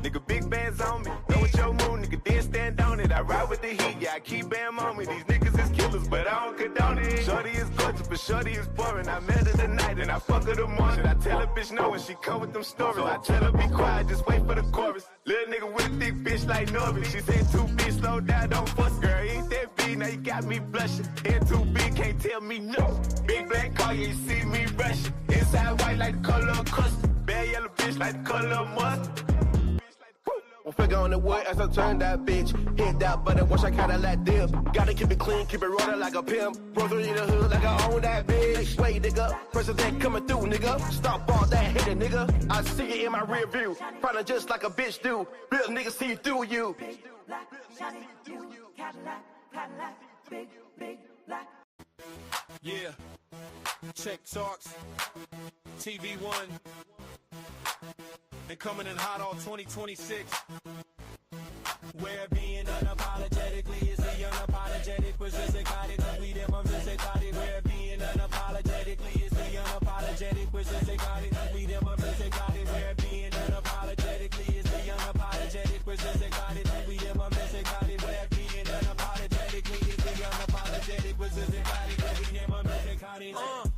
Nigga, big bands on me. Know what your mood, nigga, then stand on it. I ride with the heat, yeah, I keep bam on me. These niggas is killers, but I don't condone it. Shorty is gorgeous, but shorty is boring. I met her tonight and I fuck her tomorrow. Should I tell a bitch no when she come with them stories? So I tell her be quiet, just wait for the chorus. Little nigga with a thick bitch like Norbit. She said 2B, slow down, don't fuss, girl. Ain't that big, now you got me blushing. And 2B, can't tell me no. Big black car, you see me rushing. Inside white like the color of custard. Bad yellow bitch like the color of mustard. I'm figure on the wood as I turn that bitch. Hit that button, watch I kinda let dip. Gotta keep it clean, keep it rolling like a pimp. Brother in the hood like I own that bitch. Wait, nigga, president coming through, nigga. Stop all that hating, nigga. I see it in my rear view. Probably just like a bitch do. Real niggas see through you. Yeah. Check talks. TV1. And coming in hot all 2026. Where being unapologetically is the unapologetic was just excited. We them I'm just excited. Where being unapologetically is the unapologetic was just excited. We them I'm just excited. Where being unapologetically is the unapologetic was just excited. We them I'm just excited. Where being unapologetically is the unapologetic was just excited. We them I'm just excited.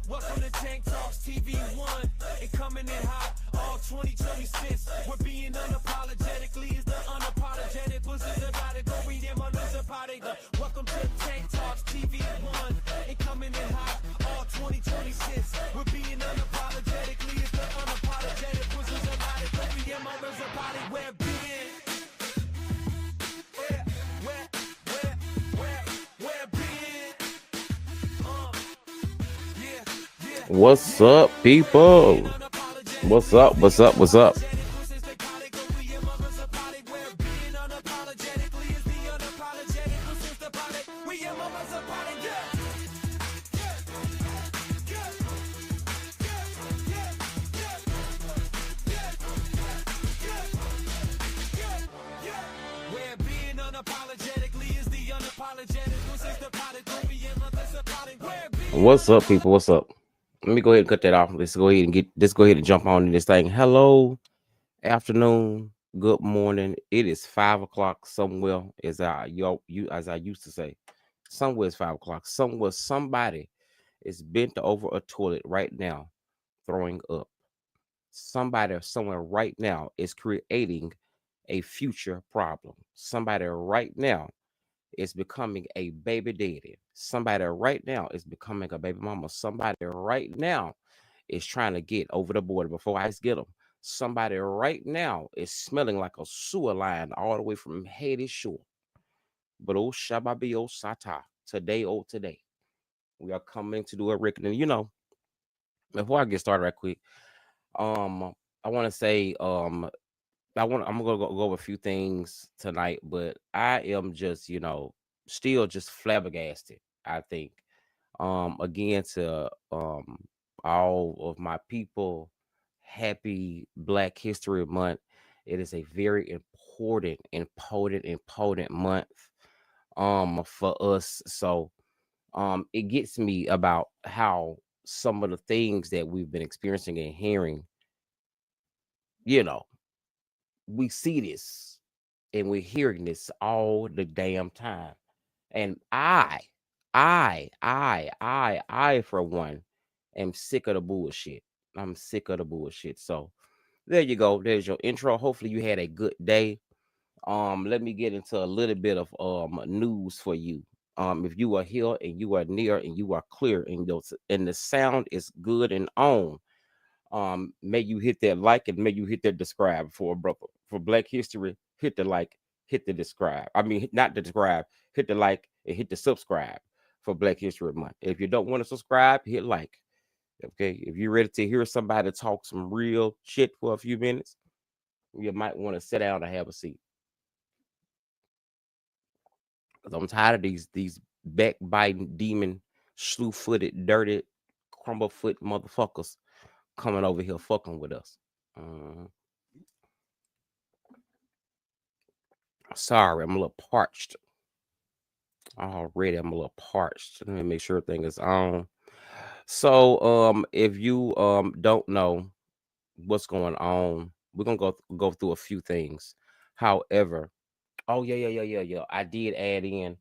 Welcome to Tank Talks TV1. And coming in hot all 2026. We're being unapologetically is the unapologetic was just about it. Go read them on this about it. Welcome to Tank Talks TV1. And coming in hot all 2026. We're being unapologetically is the unapologetic was just about it. Go read them on this about it. We're being What's up, people? What's up? What's up? What's up? What's up, people? What's up? Let me go ahead and cut that off. Let's go ahead and jump on in this thing. Hello, afternoon, good morning. It is 5 o'clock somewhere, as I used to say. Somewhere it's 5 o'clock. Somewhere somebody is bent over a toilet right now, throwing up. Somebody somewhere right now is creating a future problem. Somebody right now is becoming a baby daddy. Somebody right now is becoming a baby mama. Somebody right now is trying to get over the border before ICE get them. Somebody right now is smelling like a sewer line all the way from Haiti shore. But oh Shababi oh Sata, today, we are coming to do a reckoning. You know, before I get started right quick, I want to say, I'm gonna go over a few things tonight, but I am just, still just flabbergasted. I think, again, to all of my people, happy Black History Month. It is a very important month for us. So it gets me about how some of the things that we've been experiencing and hearing, we see this and we're hearing this all the damn time. And I for one am sick of the bullshit. I'm sick of the bullshit. So there you go. There's your intro. Hopefully you had a good day. Let me get into a little bit of news for you. If you are here and you are near and you are clear and the sound is good and on, may you hit that like and may you hit that subscribe for Black History. Hit the like, hit the subscribe. I mean, not the subscribe, hit the like and hit the subscribe for Black History Month. If you don't want to subscribe, hit like. Okay, if you're ready to hear somebody talk some real shit for a few minutes, you might want to sit down and have a seat. Because I'm tired of these backbiting, demon, slew-footed, dirty, crumble-foot motherfuckers coming over here fucking with us. Sorry, I'm a little parched. Already, I'm a little parched. Let me make sure everything is on. So if you don't know what's going on, we're gonna go through a few things. However, oh yeah. I did add in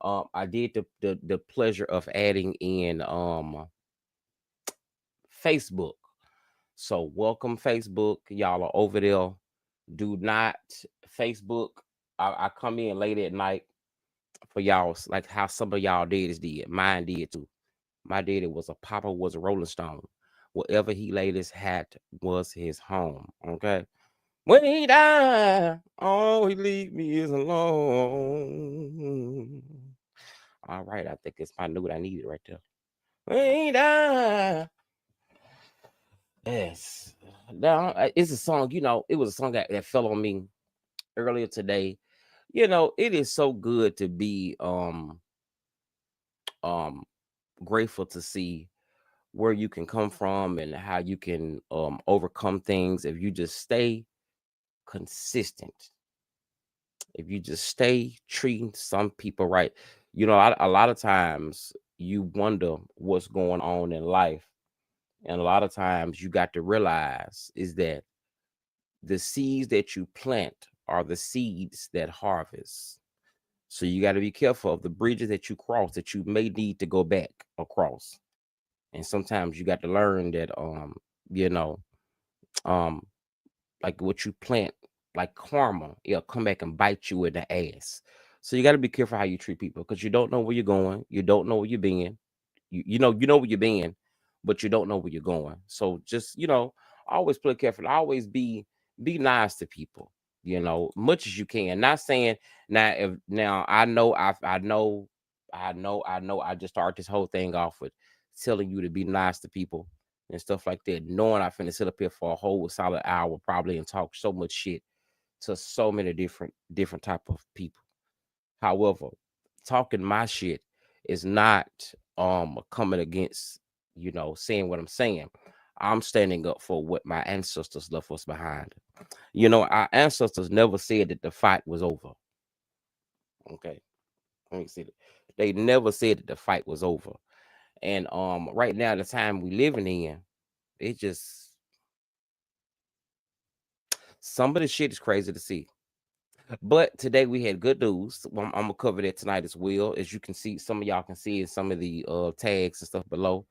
I did the pleasure of adding in Facebook. So welcome Facebook. Y'all are over there. Do not Facebook. I come in late at night for y'all, like how some of y'all did. Mine did too. My daddy was a papa, was a Rolling Stone. Wherever he laid his hat was his home. Okay. When he died, all he leave me is alone. All right, I think it's my note I needed right there. When he died. Yes. Now it's a song, it was a song that fell on me earlier today. It is so good to be um grateful to see where you can come from and how you can overcome things if you just stay consistent, if you just stay treating some people right. A lot of times you wonder what's going on in life, and a lot of times you got to realize is that the seeds that you plant are the seeds that harvest. So you got to be careful of the bridges that you cross that you may need to go back across. And sometimes you got to learn that you know um like what you plant, like karma, it'll come back and bite you in the ass. So you got to be careful how you treat people, because you don't know where you're going, you don't know where you're being. You know where you're being, but you don't know where you're going. So just always play careful. Always be nice to people, much as you can. Not saying now I just started this whole thing off with telling you to be nice to people and stuff like that, knowing I finna sit up here for a whole solid hour probably and talk so much shit to so many different type of people. However, talking my shit is not coming against, saying what I'm saying. I'm standing up for what my ancestors left us behind. Our ancestors never said that the fight was over. Okay. Let me see that. They never said that the fight was over. And right now, the time we living in, it just some of the shit is crazy to see. But today we had good news. I'm gonna cover that tonight as well. As you can see, some of y'all can see in some of the tags and stuff below.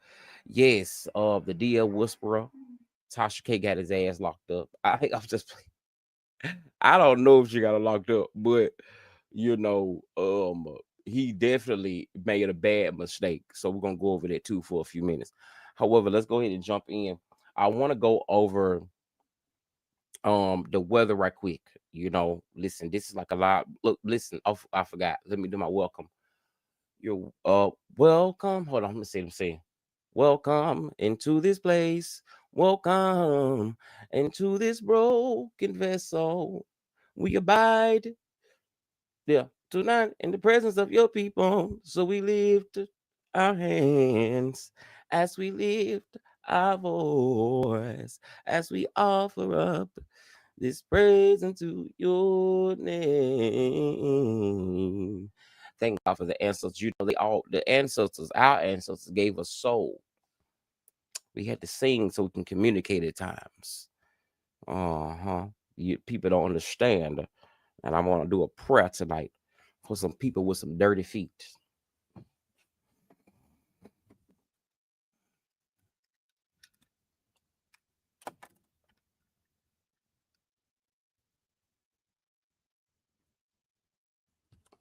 Yes, the DL Whisperer, Tasha K got his ass locked up. I'm just I don't know if she got it locked up, but he definitely made a bad mistake. So we're gonna go over that too for a few minutes. However, let's go ahead and jump in. I want to go over the weather right quick. Listen, this is like a lot. Look, listen, I forgot. Let me do my welcome. You're welcome. Hold on, let me see. Welcome into this place. Welcome into this broken vessel. We abide there tonight in the presence of your people. So we lift our hands as we lift our voice, as we offer up this praise unto your name. Thank God for the ancestors. Our ancestors gave us soul. We had to sing so we can communicate at times. People don't understand. And I want to do a prayer tonight for some people with some dirty feet.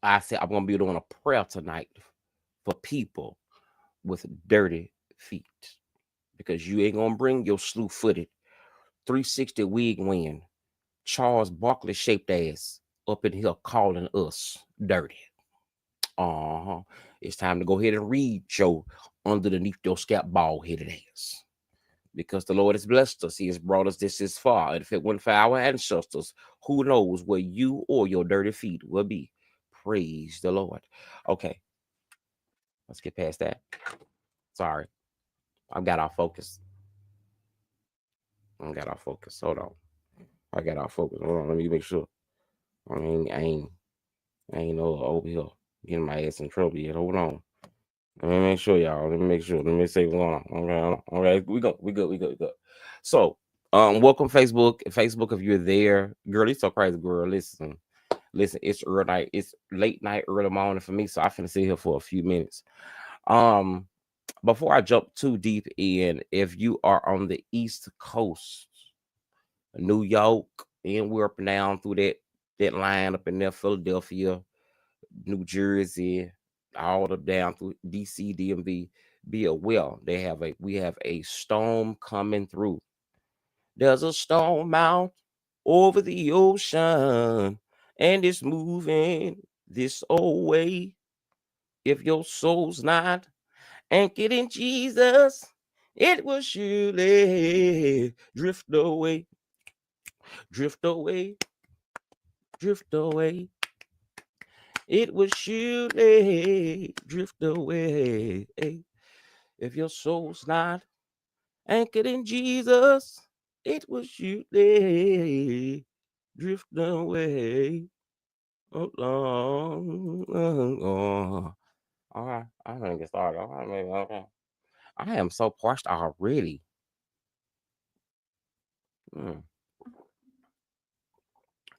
I said I'm gonna be doing a prayer tonight for people with dirty feet, because you ain't gonna bring your slew-footed 360 wig wearing Charles Barkley shaped ass up in here calling us dirty. It's time to go ahead and read your underneath your scalp bald headed ass, because the Lord has blessed us. He has brought us this far. And if it wasn't for our ancestors, who knows where you or your dirty feet will be. Praise the Lord. Okay, let's get past that. Sorry, I got off focus. Hold on. I got off focus. Hold on. Let me make sure. I ain't no over here getting my ass in trouble yet. Hold on. Let me make sure, y'all. Let me make sure. Let me see what's going on. Okay. We good. So, welcome Facebook. Facebook, if you're there, girl, it's so crazy, girl. Listen, it's early night. It's late night, early morning for me. So I finna sit here for a few minutes. Before I jump too deep in, if you are on the East Coast, New York, and we're up and down through that line up in there, Philadelphia, New Jersey, all up down through DC, DMV, be aware we have a storm coming through. There's a storm out over the ocean, and it's moving this old way. If your soul's not anchored in Jesus, it will surely drift away, drift away, drift away. It will surely drift away. If your soul's not anchored in Jesus, it will surely drift away. Along. All right, I'm gonna get started. All right, maybe okay. I am so parched already. Mm.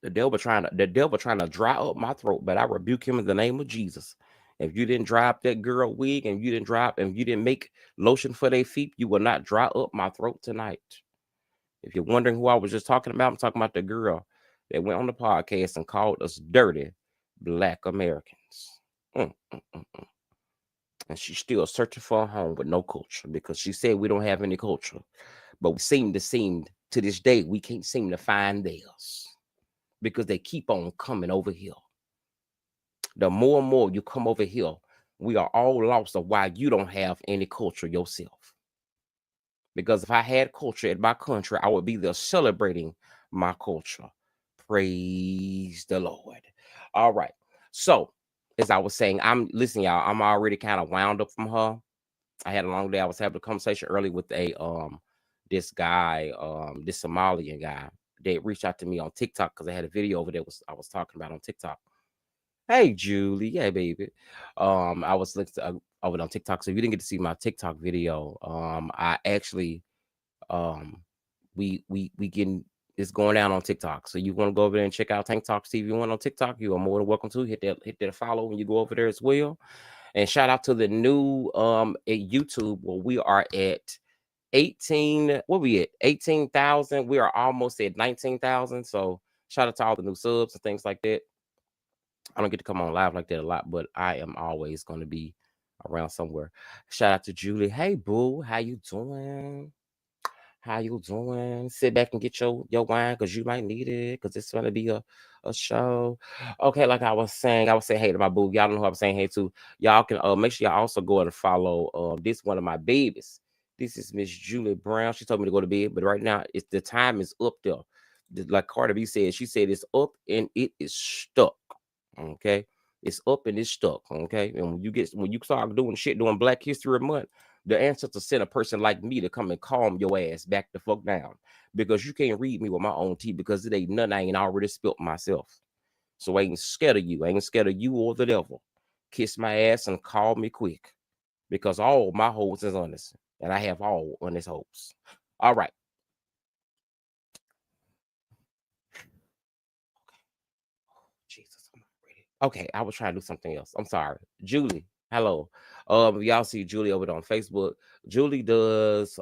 The devil trying to dry up my throat, but I rebuke him in the name of Jesus. If you didn't dry up that girl wig, and you didn't make lotion for their feet, you will not dry up my throat tonight. If you're wondering who I was just talking about, I'm talking about the girl that went on the podcast and called us dirty Black Americans. And she's still searching for a home with no culture, because she said we don't have any culture. But we seem to this day, we can't seem to find theirs, because they keep on coming over here. The more and more you come over here, we are all lost of why you don't have any culture yourself. Because if I had culture in my country, I would be there celebrating my culture. Praise the Lord. All right. So, as I was saying, listen, y'all, I'm already kind of wound up from her. I had a long day. I was having a conversation early with this guy, this Somalian guy. They reached out to me on TikTok because I had a video over there I was talking about on TikTok. Hey, Julie. Yeah, baby. I was looking over on TikTok. So if you didn't get to see my TikTok video, I actually we getting it's going down on TikTok. So you want to go over there and check out Tank Talks TV1 on TikTok, you are more than welcome to hit that follow when you go over there as well. And shout out to the new at YouTube, where we are at 18. What we at? 18,000. We are almost at 19,000. So shout out to all the new subs and things like that. I don't get to come on live like that a lot, but I am always going to be around somewhere. Shout out to Julie. Hey, boo, how you doing? How you doing? Sit back and get your wine, because you might need it, because it's going to be a show. Okay, like I was saying hey to my boo. Y'all know who I'm saying hey to. Y'all can make sure y'all also go and follow this one of my babies. This is Miss Julie Brown. She told me to go to bed, but right now the time is up there. Like Carter B said, she said it's up and it is stuck. Okay, it's up and it's stuck. Okay, and when you start doing Black History Month, the ancestors send a person like me to come and calm your ass back the fuck down, because you can't read me with my own teeth, because it ain't nothing I ain't already spilt myself. So I ain't scared of you. I ain't scared of you or the devil. Kiss my ass and call me quick, because all my hoes is honest, and I have all honest hoes. All right. Jesus, I'm not ready. Okay, I was trying to do something else. I'm sorry. Julie, hello. Y'all see Julie over there on Facebook. Julie does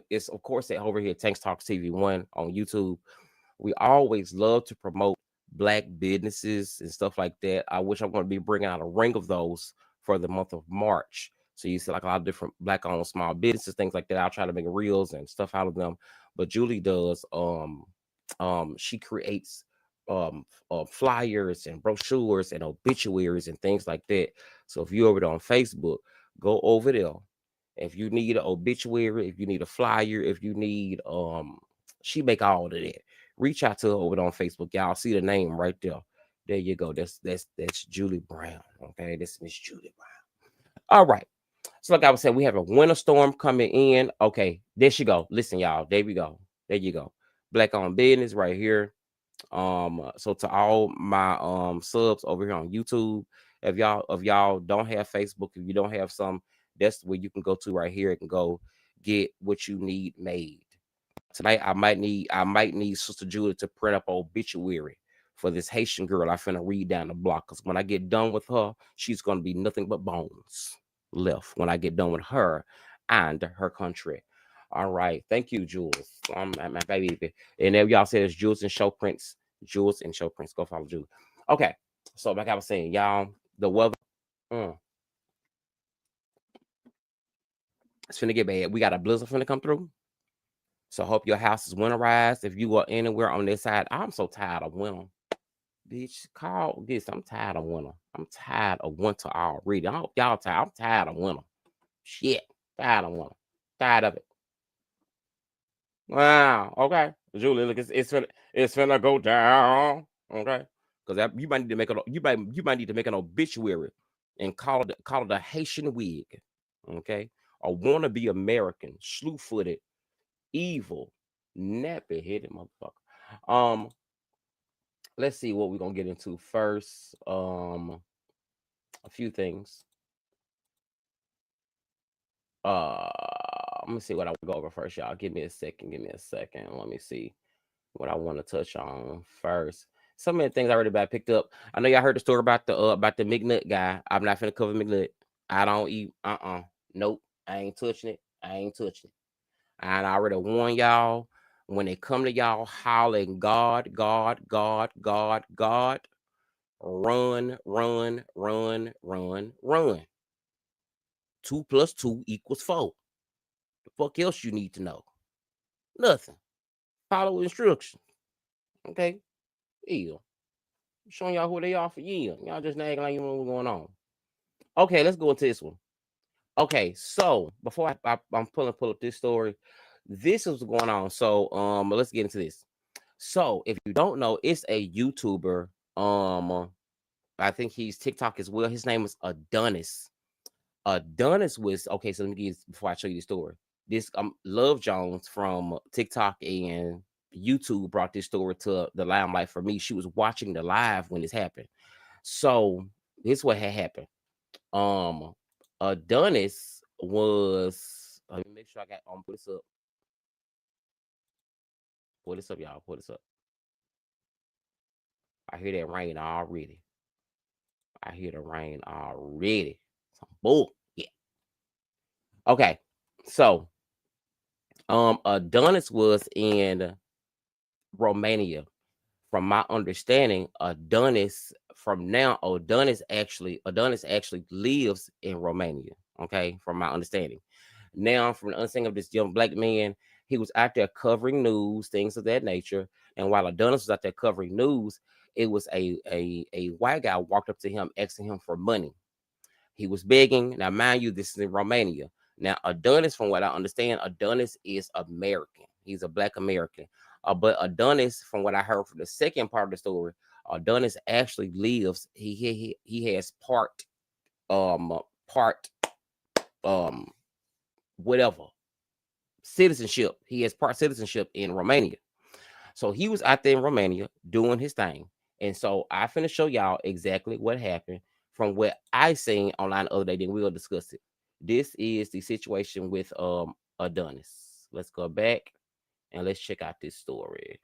it's of course that over here Tanks Talks TV1 on YouTube. We always love to promote Black businesses and stuff like that. I wish I'm going to be bringing out a ring of those for the month of March. So you see like a lot of different Black owned small businesses, things like that. I'll try to make reels and stuff out of them. But Julie does she creates flyers and brochures and obituaries and things like that. So if you're over there on Facebook, go over there. If you need an obituary, if you need a flyer, if you need she make all of that. Reach out to her over there on Facebook. Y'all see the name right there. There you go. That's Julie Brown. Okay, this Miss Julie Brown. All right. So like I was saying, we have a winter storm coming in. Okay, there she go. Listen, y'all. There we go. There you go. Black owned business right here. So to all my subs over here on YouTube, If y'all don't have Facebook, if you don't have some, that's where you can go to right here and go get what you need made. Tonight I might need Sister Julia to print up an obituary for this Haitian girl I finna read down the block. Because when I get done with her, she's gonna be nothing but bones left when I get done with her and her country. All right, thank you, Jules. My baby. And there y'all said it's Jules and Show Prince. Jules and Show Prince. Go follow Jules. Okay, so like I was saying, y'all, the weather. It's finna get bad. We got a blizzard finna come through. So hope your house is winterized. If you are anywhere on this side, I'm so tired of winter. Bitch, call this. I'm tired of winter. I'm tired of winter already. I hope y'all tired. I'm tired of winter. Shit. Tired of winter. Tired of it. Wow. Okay. Julie, look, it's finna go down. Okay. Because you might need to make you might need to make an obituary and call it a Haitian wig. Okay. A wannabe American, slew-footed, evil, nappy-headed motherfucker. Let's see what we're gonna get into first. A few things. Let me see what I want to go over first, y'all. Give me a second. Let me see what I want to touch on first. Some of the things I already picked up. I know y'all heard the story about the McNut guy. I'm not finna cover McNut. I don't eat. Nope. I ain't touching it. And I already warned y'all, when they come to y'all hollering God, God, God, God, God, run, run, run, run, run. 2 + 2 = 4. The fuck else you need to know? Nothing. Follow instructions. Okay? Yeah. I'm showing y'all who they are for years. Y'all just acting like you know what's going on. Okay, let's go into this one. Okay, so before I'm pull up this story, this is what's going on. So let's get into this. So if you don't know, it's a YouTuber. I think he's TikTok as well. His name is Adonis. Adonis was okay. So let me get before I show you the story. This Love Jones from TikTok and YouTube brought this story to the limelight for me. She was watching the live when this happened. So this is what had happened. Adonis was. Let me make sure I got on. Put this up. Pull this up, y'all. Pull this up. I hear that rain already. Some bull. Yeah. Okay. So, Adonis was in Romania. From my understanding, Adonis actually lives in Romania. Okay, from my understanding. Now, from the understanding of this young black man, he was out there covering news, things of that nature. And while Adonis was out there covering news, it was a white guy walked up to him asking him for money. He was begging. Now, mind you, this is in Romania. Now, Adonis, from what I understand, Adonis is American. He's a black American. But Adonis, from what I heard from the second part of the story, Adonis actually lives. He has part whatever citizenship. He has part citizenship in Romania. So he was out there in Romania doing his thing. And so I finna show y'all exactly what happened from what I seen online the other day. Then we'll discuss it. This is the situation with Adonis. Let's go back and let's check out this story.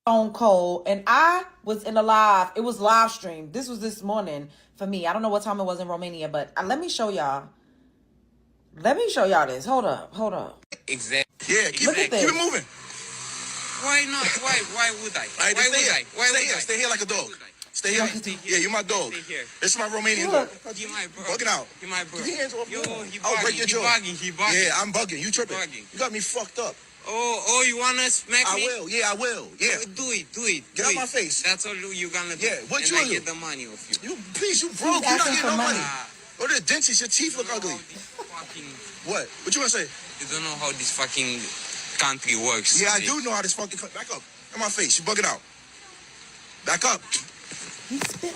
On cold, and I was in a live. It was live stream. This was this morning for me. I don't know what time it was in Romania, but let me show y'all. This. Hold up. Exactly. Yeah, look at this. Keep it moving. Why not? Why would I? Why would I? Stay here like a dog. Stay here. Yeah, you're my dog. This is my Romanian dog. You my bro. Bugging out. You my bro. Get your hands off me. I'll break your jaw. He bugging. Yeah, I'm bugging. You tripping. You got me fucked up. Oh, you wanna smack me? I will. Yeah, I will. Yeah. Do it. Get out my face. That's all you gonna do. Yeah, what and you I do? get the money off you. You piece, you broke. You not getting no money. Go to the dentist. Your teeth look ugly. What? What you gonna say? You don't know how this fucking country works. Yeah, I do know how this fucking. Back up. In my face. You bugging out. Back up. He spit.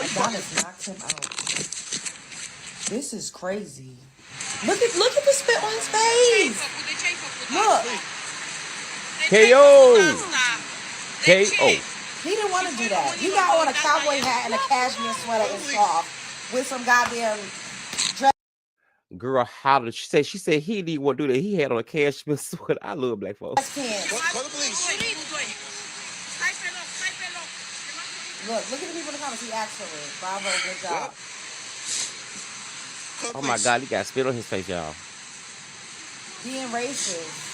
Adonis knocked him out. This is crazy. Look at the spit on his face. Look. KO. KO. He didn't want to do that. He got on a cowboy hat and a cashmere sweater and scarf with some goddamn dress. Girl, how did she say? She said he didn't want to do that. He had on a cashmere sweater. I love black folks. Pants. Call the police. Look at the people in the comments. He asked for it. Bravo, good job. Oh my God, he got spit on his face, y'all. Being racist.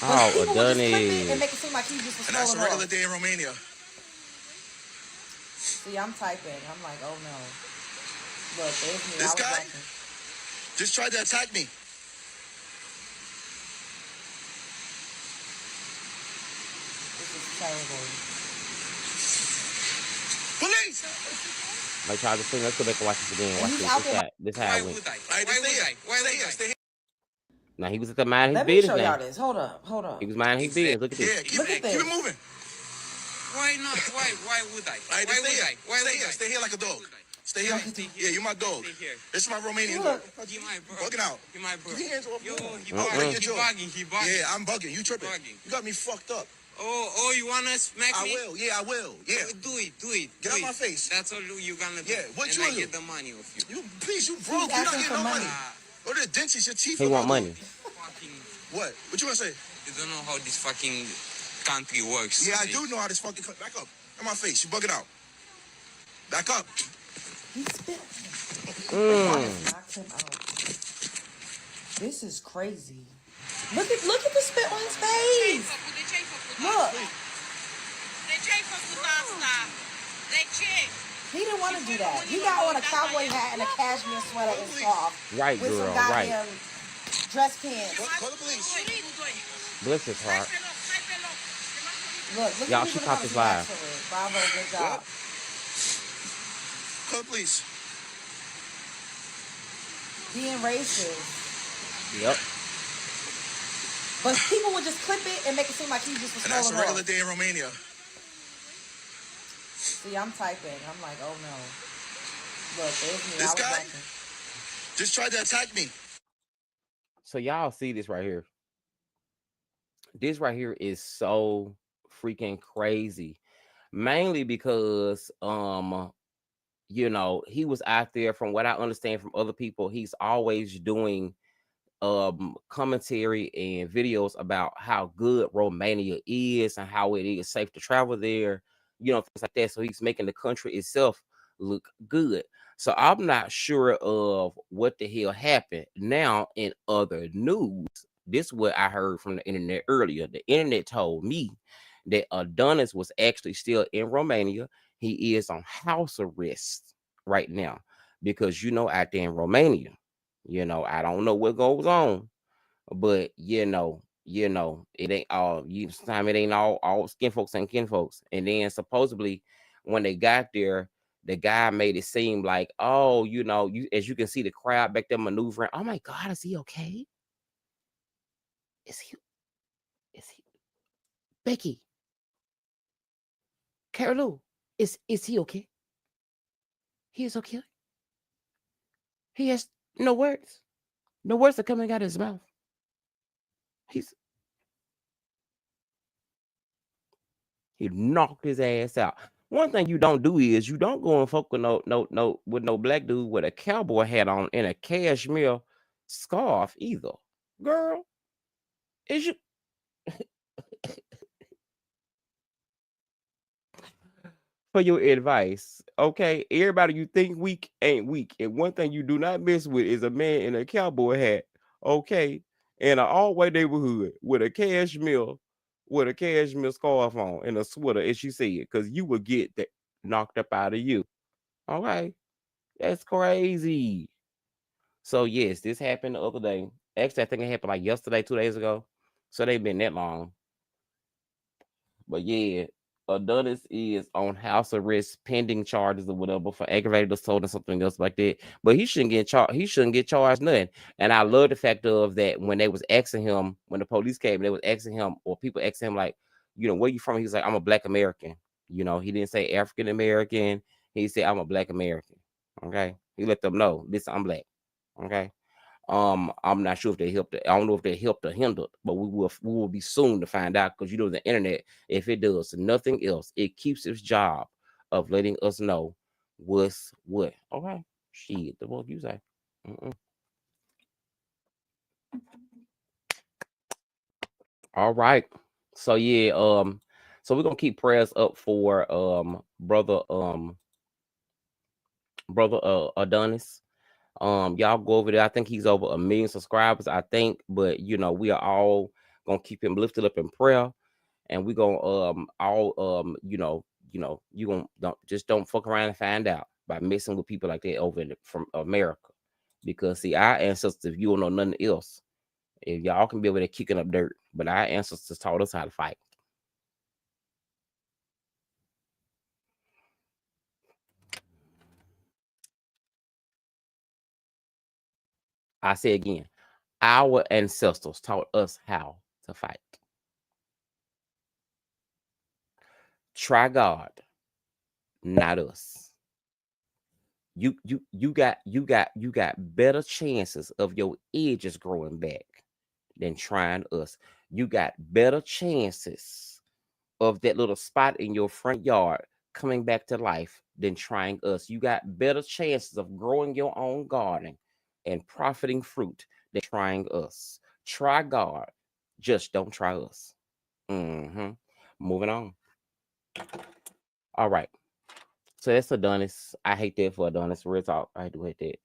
Oh, people would just clip it and Adonis. make it seem like he just was And that's a scrolling regular off. day in Romania. See, I'm typing. I'm like, oh no. Look, there's me. This I was guy watching. just tried to attack me. This is terrible. Police! Like Charles King, let's go back and watch this again. Watch he's this. out there- This how Why it went. would I? Why would I? Stay here. Now he was at the mind his Let me business. show y'all Now this. Hold up. he was minding his business. Look at Yeah, this. keep Look at it this. moving. Why not? Why would I? All right, Why stay would here. I? Why Stay would here. I? Stay here like a dog. Stay here. Stay Yeah, you're my dog. Stay here. This is my Romanian Look. dog. He my bro. Bugging out. He my bro. Get your hands off me. Yo, he Uh-uh. bugging. Get He your- bugging. He bugging. Yeah, I'm bugging. You tripping. Bugging. You got me fucked up. Oh, you wanna smack I me? will. Yeah, I will. Yeah. Do it. Get out my face. That's all you gonna do. Yeah, what and you I do? get the money off you. You please, you broke. You're not asking getting for no money. money. Go to the dentist. Your teeth. He look want ugly. money. Fucking, What? What you want to say? you don't know how this fucking country works. Yeah, I see? do know how this fucking. Back up. On my face. You bugging out. Back up. He spit. Knocked him out. This is crazy. Look at the spit on his face. Look. He didn't want to do that. He got on a cowboy hat and a cashmere sweater and scarf Right, with some girl, right. goddamn dress pants. Call the police. Bless his heart. Look Y'all, at the she people in the caught this comments. He live. asked for it. Bravo, good job. Call the police. Being racist. Yep. But people would just clip it and make it seem like he just was And that's a scrolling regular off. day in Romania. See, I'm typing. I'm like, oh no. Look, there's me. This I was guy watching. just tried to attack me. So y'all see this right here. This right here is so freaking crazy. Mainly because you know, he was out there, from what I understand from other people, he's always doing commentary and videos about how good Romania is and how it is safe to travel there, you know, things like that. So he's making the country itself look good. So I'm not sure of what the hell happened. Now, in other news, this is what I heard from the internet earlier. The internet told me that Adonis was actually still in Romania. He is on house arrest right now because, you know, out there in Romania, you know, I don't know what goes on, but you know, it ain't all. Sometimes it ain't all skin folks and kin folks. And then supposedly, when they got there, the guy made it seem like, oh, you know, as you can see the crowd back there maneuvering. Oh my God, is he okay? Is he Becky? Carolou, is he okay? He is okay. He has no words. No words are coming out of his mouth. He knocked his ass out. One thing you don't do is you don't go and fuck with no black dude with a cowboy hat on and a cashmere scarf either. Girl, is you for your advice, okay? Everybody you think weak ain't weak. And one thing you do not mess with is a man in a cowboy hat, okay? In an all-white neighborhood with a cashmere scarf on and a sweater, as she said, because you will get that knocked up out of you. Okay. That's crazy. So yes, this happened the other day. Actually, I think it happened like yesterday, 2 days ago. So they've been that long. But yeah, Adonis is on house arrest, pending charges or whatever for aggravated assault and something else like that. But he shouldn't get charged. He shouldn't get charged nothing. And I love the fact of that when they was asking him, when the police came, they was asking him, or people asking him, like, you know, where you from? He was like, I'm a Black American. You know, he didn't say African American. He said, I'm a Black American. Okay. He let them know, listen, I'm Black. Okay. I'm not sure if they helped. I don't know if they helped or hindered, but we will be soon to find out, because the internet, if it does nothing else, it keeps its job of letting us know what's what. Okay, shit, the fuck you say? Mm-mm. All right, so yeah, so we're gonna keep prayers up for brother Adonis. Y'all go over there. I think he's over 1 million subscribers, I think, but we are all gonna keep him lifted up in prayer, and we gonna all you gonna don't fuck around and find out by messing with people like that from America, because see, our ancestors, if you don't know nothing else, if y'all can be over there kicking up dirt, but our ancestors taught us how to fight. I say again, our ancestors taught us how to fight. Try God, not us. You got better chances of your edges growing back than trying us. You got better chances of that little spot in your front yard coming back to life than trying us. You got better chances of growing your own garden and profiting fruit than trying us. Try God, just don't try us. Moving on. All right. So that's Adonis. I hate that for Adonis. Real talk. I do hate that.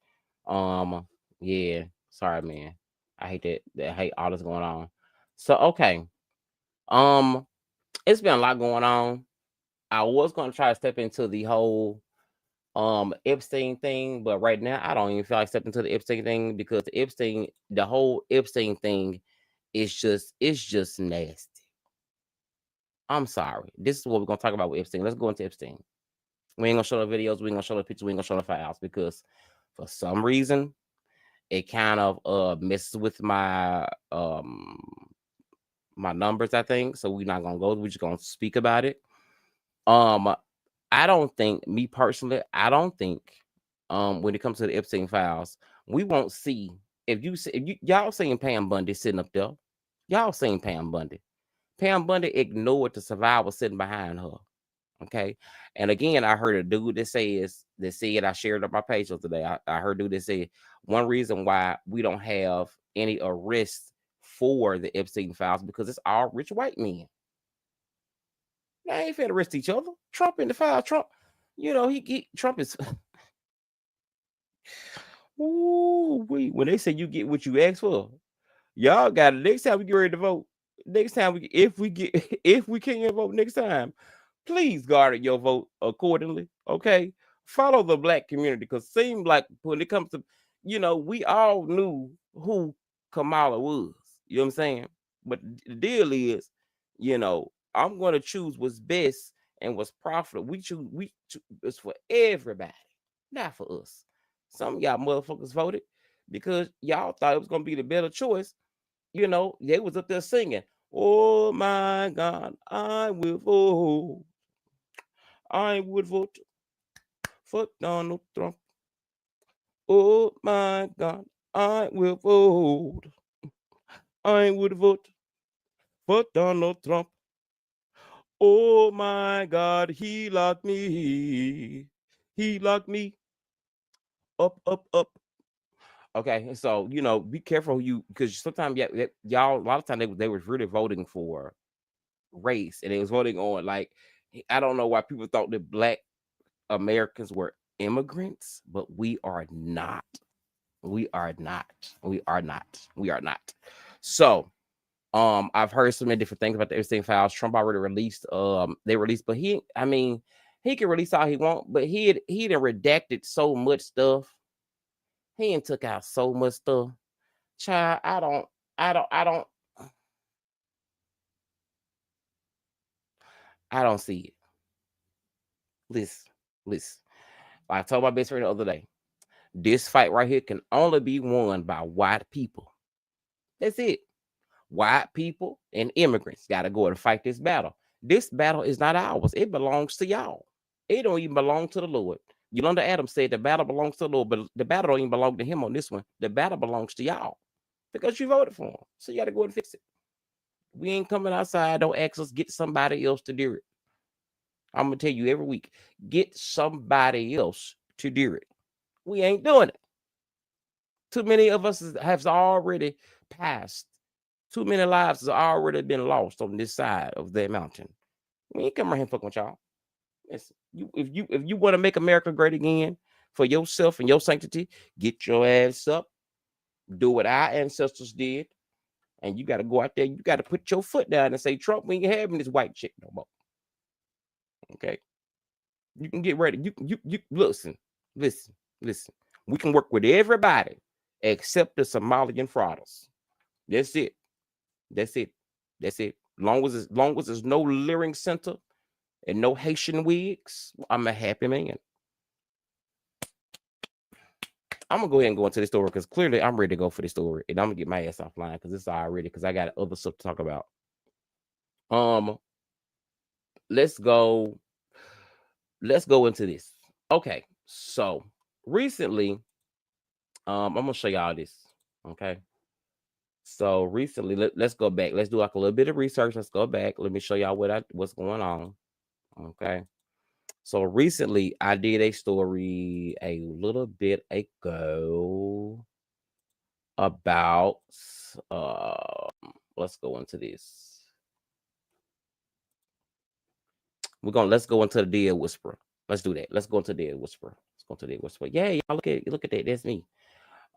Yeah. Sorry, man. I hate that. I hate all this going on. So okay. It's been a lot going on. I was gonna try to step into the whole Epstein thing, but right now I don't even feel like stepping into the Epstein thing, because the whole Epstein thing is just nasty. I'm sorry. This is what we're gonna talk about with Epstein. Let's go into Epstein. We ain't gonna show the videos, we ain't gonna show the pictures, we ain't gonna show the files, because for some reason it kind of messes with my my numbers, I think. So we're not gonna go, we're just gonna speak about it. I don't think, me personally, when it comes to the Epstein files, we won't see, if y'all seen Pam Bundy sitting up there. Y'all seen Pam Bundy. Pam Bundy ignored the survivor sitting behind her. Okay. And again, I heard a dude that said, I shared up my page today. I heard a dude that said one reason why we don't have any arrests for the Epstein files, because it's all rich white men. They ain't finna arrest each other. Trump in the file. Trump, Trump is. Ooh, when they say you get what you ask for, y'all got it. Next time we get ready to vote, if we can't vote next time, please guard your vote accordingly. Okay, follow the black community, because it seems like when it comes to, we all knew who Kamala was. You know what I'm saying? But the deal is, I'm going to choose what's best and what's profitable. We choose it's for everybody, not for us. Some of y'all motherfuckers voted because y'all thought it was going to be the better choice. They was up there singing, "Oh my God, I will vote. I would vote for Donald Trump. Oh my God, I will vote. I would vote for Donald Trump. Oh my God, he locked me. He locked me up. Okay, so be careful because sometimes y'all, a lot of times they was really voting for race, and they was voting on, like, I don't know why people thought that black Americans were immigrants, but we are not. We are not. We are not. We are not. So I've heard so many different things about the Epstein files. Trump already released, but he can release all he want, but he done redacted so much stuff. He ain't took out so much stuff. Child, I don't see it. Listen. Like I told my best friend the other day, this fight right here can only be won by white people. That's it. White people and immigrants got to go and fight this battle. This battle is not ours. It belongs to y'all. It don't even belong to the Lord. Yolanda Adams said the battle belongs to the Lord, but the battle don't even belong to him on this one. The battle belongs to y'all because you voted for him. So you got to go and fix it. We ain't coming outside. Don't ask us. Get somebody else to do it. I'm going to tell you every week, get somebody else to do it. We ain't doing it. Too many of us have already passed. Too many lives have already been lost on this side of that mountain. We ain't coming around here fucking with y'all. If you want to make America great again for yourself and your sanctity, get your ass up, do what our ancestors did, and you got to go out there. You got to put your foot down and say, Trump, we ain't having this white chick no more. Okay, you can get ready. You listen. We can work with everybody except the Somalian frauders. That's it. Long as there's no Leering Center and no Haitian wigs, I'm a happy man. I'm gonna go ahead and go into the story because clearly I'm ready to go for the story, and I'm gonna get my ass offline because it's already because I got other stuff to talk about. Let's go into this. Okay, so recently, I'm gonna show y'all this. Okay, so recently, let's go back. Let's do like a little bit of research. Let's go back. Let me show y'all what's going on. Okay. So recently, I did a story a little bit ago about let's go into this. Let's go into the Dead Whisperer. Let's do that. Let's go into the Dead Whisperer. Let's go into the Dead Whisperer. Yeah, y'all look at that. That's me.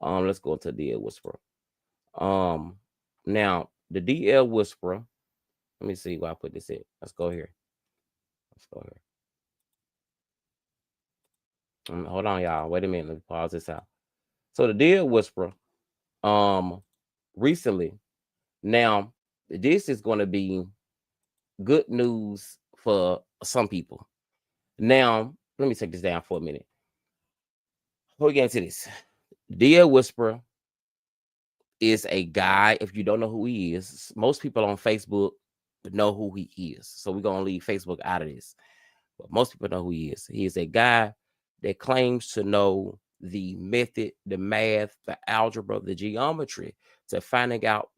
Let's go into the Dead Whisperer. Now the DL Whisperer. Let me see where I put this at. Let's go here. Hold on, y'all. Wait a minute. Let me pause this out. So the Dead Whisperer, recently, now this is going to be good news for some people. Now, let me take this down for a minute. Before we get into this, Dead Whisperer is a guy. If you don't know who he is, most people on Facebook know who he is. So we're going to leave Facebook out of this. But most people know who he is. He is a guy that claims to know the method, the math, the algebra, the geometry to finding out,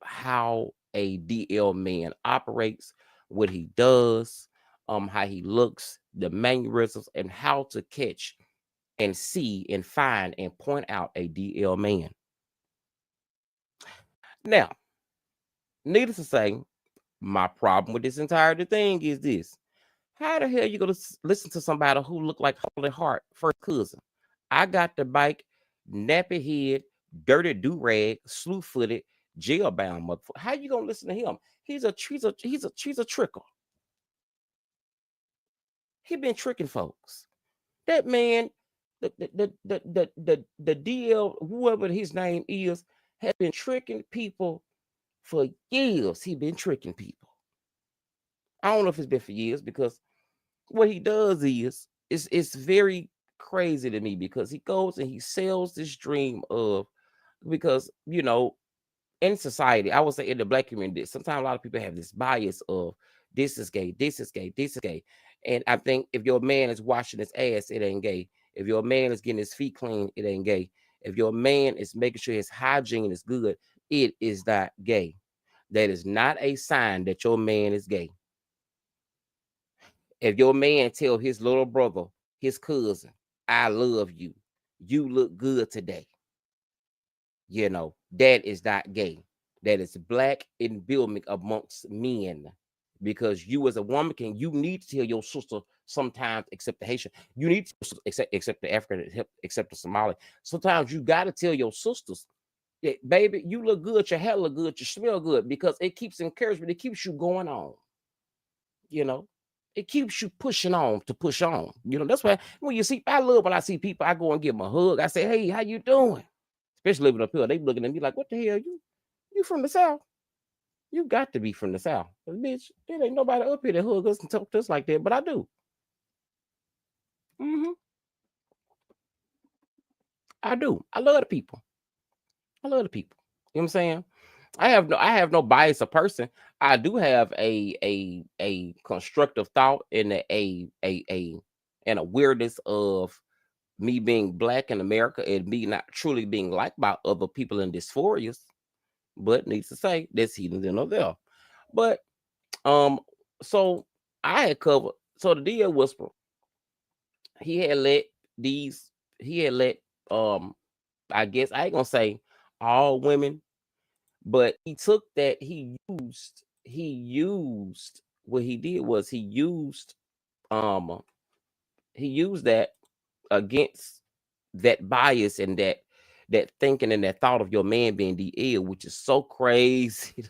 how a DL man operates, what he does, how he looks, the mannerisms, and how to catch and see and find and point out a DL man. Now, needless to say, my problem with this entire thing is this. How the hell you gonna listen to somebody who look like Holy Heart first cousin? I got the bike, nappy head, dirty do-rag, slew-footed, jail-bound motherfucker. How you gonna listen to him? He's a tricker. He been tricking folks. That man, the DL, whoever his name is, has been tricking people for years. He been tricking people. I don't know if it's been for years because what he does is it's very crazy to me because he goes and he sells this dream of, because in society, I would say in the Black community, sometimes a lot of people have this bias of this is gay, this is gay, this is gay. And I think if your man is washing his ass, it ain't gay. If your man is getting his feet clean, it ain't gay. If your man is making sure his hygiene is good, it is not gay. That is not a sign that your man is gay. If your man tell his little brother, his cousin, I love you, you look good today, that is not gay. That is Black embezzlement amongst men. Because you as a woman you need to tell your sister sometimes, except the Haitian, you need to accept the African, except the Somali. Sometimes you got to tell your sisters that, baby, you look good, your hair look good, you smell good, because it keeps encouragement, it keeps you going on. It keeps you pushing on to push on. That's why when I love when I see people, I go and give them a hug. I say, hey, how you doing? Especially living up here, they looking at me like, what the hell, you from the South? You got to be from the South. Bitch, there ain't nobody up here that hug us and talk to us like that, but I do. I do. I love the people. You know what I'm saying? I have no bias of person. I do have a constructive thought and and awareness of me being black in America and me not truly being liked by other people in dysphorias. But needs to say that's heathen than no there. But so I had covered. So the DL Whisperer, he had let these, he had let I guess I ain't gonna say all women, but he took that, he used what he did was he used that against that bias and that thinking and that thought of your man being DL, which is so crazy.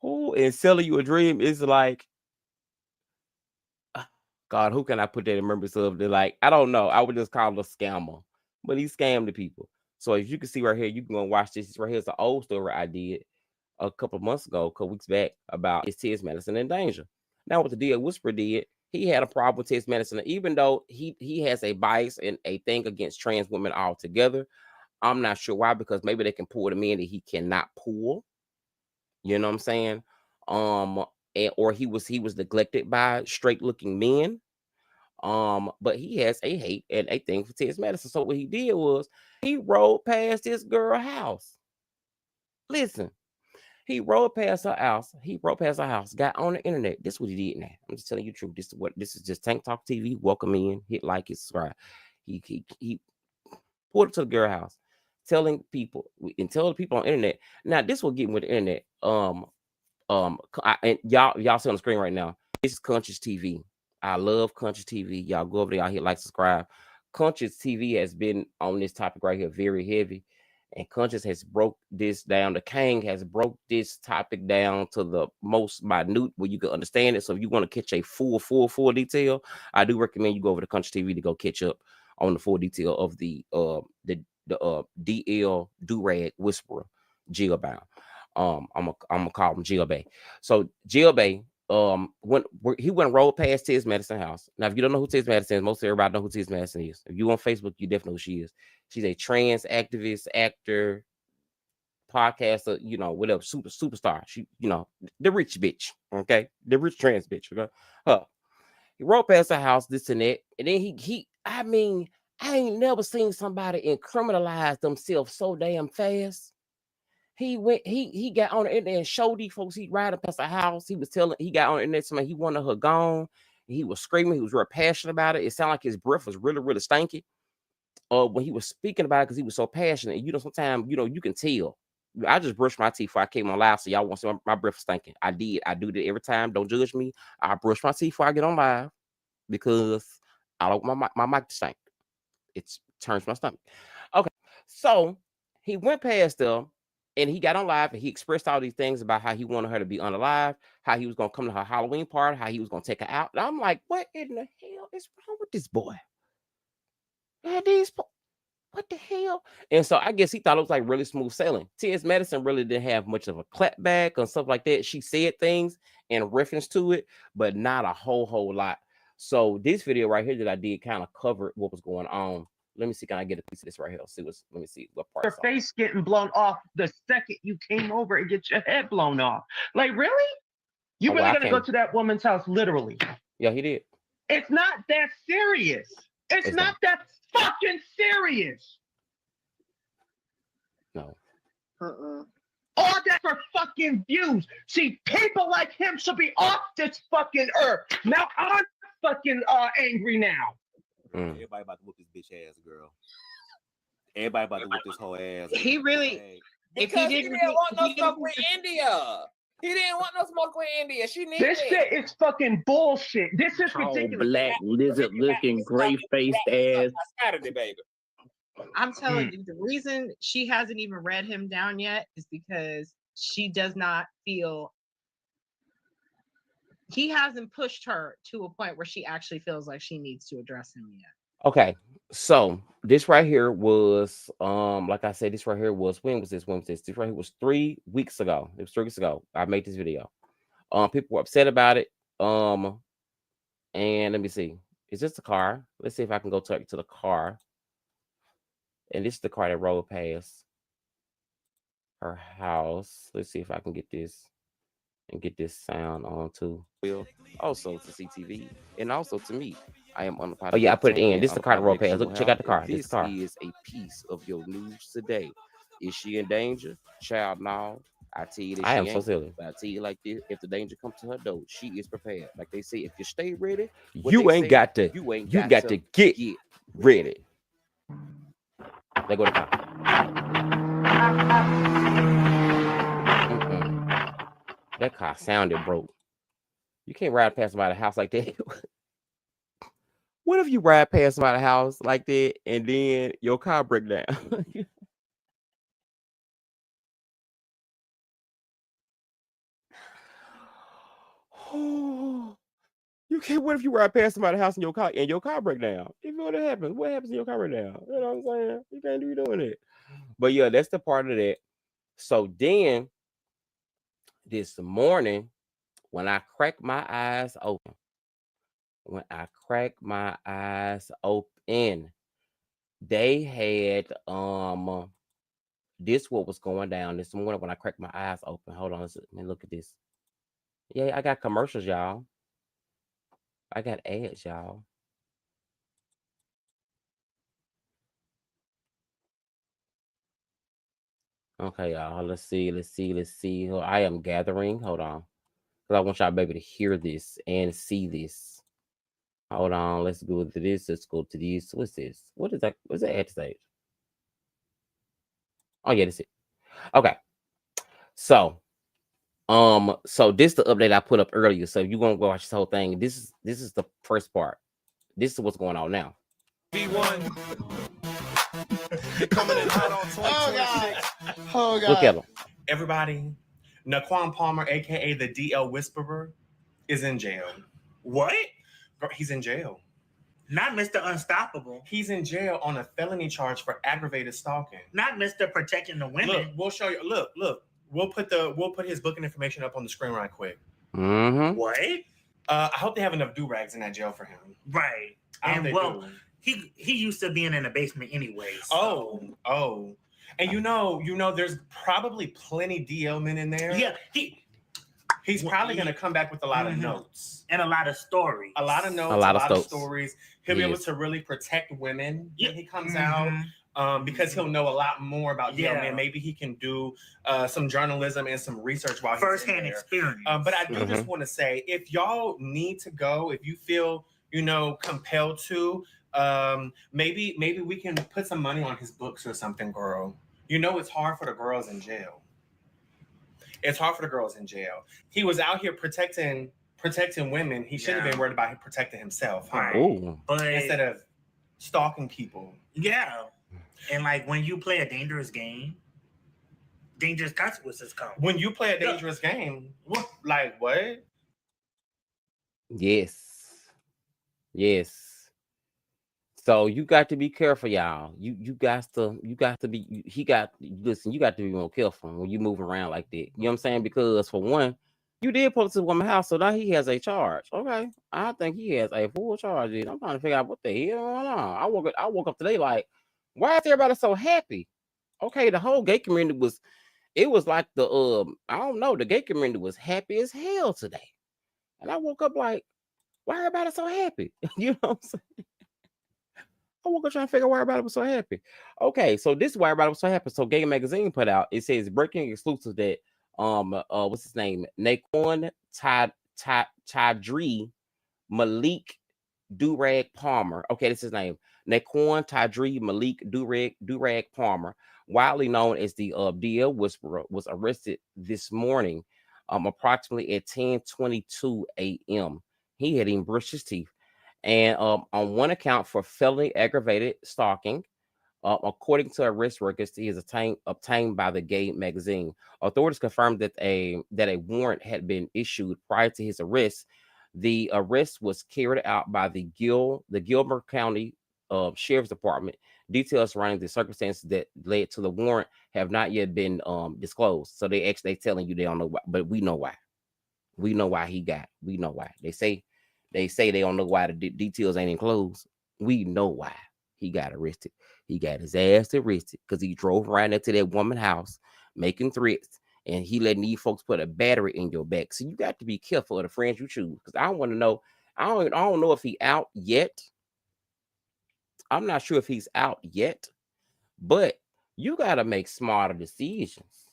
Oh, and selling you a dream is like, God, who can I put that in remembrance of? They're like, I don't know. I would just call him a scammer, but he scammed the people. So as you can see right here, you can go and watch this. This right here is an old story I did a couple of months ago, a couple weeks back, about is Tiz Madison in danger. Now, what the DL Whisperer did, he had a problem with Tiz Madison, even though he has a bias and a thing against trans women altogether. I'm not sure why, because maybe they can pull the men that he cannot pull. You know what I'm saying? Or he was neglected by straight looking men. But he has a hate and a thing for Tiz Madison. So what he did was he rode past this girl house. Listen, he rode past her house. Got on the internet. This is what he did now. I'm just telling you the truth. This is just Tank Talk TV. Welcome in, hit like, hit subscribe. He pulled up to the girl house, telling people and tell the people on the internet. Now, this will get with the internet. And y'all see on the screen right now. This is Conscious TV. I love Conscious TV. Y'all go over there, y'all hit like, subscribe. Conscious TV has been on this topic right here very heavy, and Conscious has broke this down. The King has broke this topic down to the most minute where you can understand it. So if you want to catch a full detail, I do recommend you go over to Conscious TV to go catch up on the full detail of the DL Durag Whisperer Jailbound. I'm gonna call him Jill Bay. So Jill Bay, he went and rolled past Tiz Madison house. Now, if you don't know who Tiz Madison is, most everybody know who Tiz Madison is. If you on Facebook, you definitely know who she is. She's a trans activist, actor, podcaster, you know, whatever, superstar. She, you know, the rich bitch, okay, the rich trans bitch. Okay, he rolled past her house, this and that, and then I mean, I ain't never seen somebody criminalize themselves so damn fast. He got on the internet and showed these folks he riding past the house. He got on the internet saying he wanted her gone. He was screaming. He was real passionate about it. It sounded like his breath was really, really stinky. When he was speaking about it, because he was so passionate. You know, sometimes, you know, you can tell. I just brushed my teeth before I came on live, so y'all want to see my breath stinking. I did. I do that every time. Don't judge me. I brush my teeth before I get on live because I don't want my mic to stink. It turns my stomach. Okay, so he went past them. And he got on live and he expressed all these things about how he wanted her to be unalive, how he was going to come to her Halloween party, how he was going to take her out. And I'm like, what in the hell is wrong with this boy? What the hell? And so I guess he thought it was like really smooth sailing. Tiz Madison really didn't have much of a clapback and stuff like that. She said things in reference to it, but not a whole lot. So this video right here that I did kind of covered what was going on. Let me see. Can I get a piece of this right here? Let me see what part. Your face getting blown off the second you came over and get your head blown off. Like, really? You really gonna go to that woman's house, literally? Yeah, he did. It's not that serious. It's not that fucking serious. No. All that for fucking views. See, people like him should be off this fucking earth. Now I'm fucking angry now. Everybody about to whoop this bitch ass, girl. Everybody about to whoop this whole ass. He really, because he didn't want no smoke with India. He didn't want no smoke with India. She needed this shit is fucking bullshit. This is ridiculous. Black lizard looking, gray faced ass. Saturday, baby. I'm telling you, the reason she hasn't even read him down yet is because she does not feel. He hasn't pushed her to a point where she actually feels like she needs to address him yet. Okay, so this right here was like I said, this right here was when was this? This right here was 3 weeks ago. It was 3 weeks ago. I made this video. People were upset about it. And let me see. Is this the car? Let's see if I can go to the car. And this is the car that rolled past her house. Let's see if I can get this. and get this sound on too. Will also to CTV and also to me. I am unapologetic. Oh yeah, I put it in. This is the car roll pass. Look, check out the car. This is a piece of your news today. Is she in danger? Child, no. I tell you that I am so silly. But I tell you like this: if the danger comes to her door, she is prepared. Like they say, if you stay ready, you ain't got to get ready. They go to car. That car sounded broke. You can't ride past somebody's house like that. What if you ride past somebody's house like that and then your car break down? You can't. What if you ride past somebody's house and your car break down? If what happens, what happens in your car break down? You know what I'm saying? You can't be doing it. But yeah, that's the part of that. So then this morning, when I cracked my eyes open, they had this what was going down this morning when I cracked my eyes open. Hold on, let me look at this. Yeah, I got commercials, y'all. I got ads, y'all. Okay, y'all. Let's see. I am gathering. Hold on. Because I want y'all to be able to hear this and see this. Hold on. Let's go to this. Let's go to this. What's this? What is that? What's that ad stage? Oh, yeah, that's it. Okay. So this is the update I put up earlier. So if you want to go watch this whole thing, this is the first part. This is what's going on now. V1 coming in hot on 2026. Oh God. Look at him. Everybody, Naquan Palmer, aka the DL Whisperer, is in jail. What? He's in jail. Not Mr. Unstoppable. He's in jail on a felony charge for aggravated stalking. Not Mr. Protecting the Women. Look, we'll show you. Look. We'll put his booking information up on the screen right quick. Mm-hmm. What? I hope they have enough do-rags in that jail for him. Right. And well, he used to being in the basement anyway. So. Oh. And you know, there's probably plenty DL men in there. Yeah, he's probably going to come back with a lot of notes and a lot of stories. A lot of notes, a lot of stories. He'll be able to really protect women when he comes out. Because he'll know a lot more about DL men. Maybe he can do some journalism and some research while he's first-hand experience. But I do just want to say, if y'all need to go, if you feel compelled to, maybe we can put some money on his books or something, girl. It's hard for the girls in jail. It's hard for the girls in jail. He was out here protecting women. He should have been worried about protecting himself, huh? Ooh. But instead of stalking people. Yeah. And like when you play a dangerous game, dangerous consequences come. When you play a dangerous game, what? Yes. So you got to be careful, y'all. You got to be. You got to be more careful when you move around like that. You know what I'm saying? Because for one, you did pull to the woman's house, so now he has a charge. Okay, I think he has a full charge. I'm trying to figure out what the hell going on. I woke up today like, why is everybody so happy? Okay, the whole gay community was. It was like the I don't know. The gay community was happy as hell today, and I woke up like, why everybody so happy? You know what I'm saying? I woke up trying to figure out why everybody was so happy. Okay, so this is why everybody was so happy. So Gay Magazine put out, it says breaking exclusive that what's his name? Naquan Tydree Malik Durag Palmer. Okay, this is his name. Naquan Tydree Malik Durag Palmer, widely known as the DL Whisperer, was arrested this morning approximately at 10:22 a.m. He had even brushed his teeth. And on one account for felony aggravated stalking, according to arrest records, he is obtained by the Gay Magazine. Authorities confirmed that a warrant had been issued prior to his arrest. The arrest was carried out by the Gilmer County Sheriff's Department. Details surrounding the circumstances that led to the warrant have not yet been disclosed. So they telling you they don't know why, but we know why. We know why he got. We know why. They say they don't know why the details ain't enclosed. We know why he got arrested. He got his ass arrested because he drove right into that woman's house making threats and he letting these folks put a battery in your back. So you got to be careful of the friends you choose. Because I want to know, I don't know if he out yet. I'm not sure if he's out yet, but you got to make smarter decisions.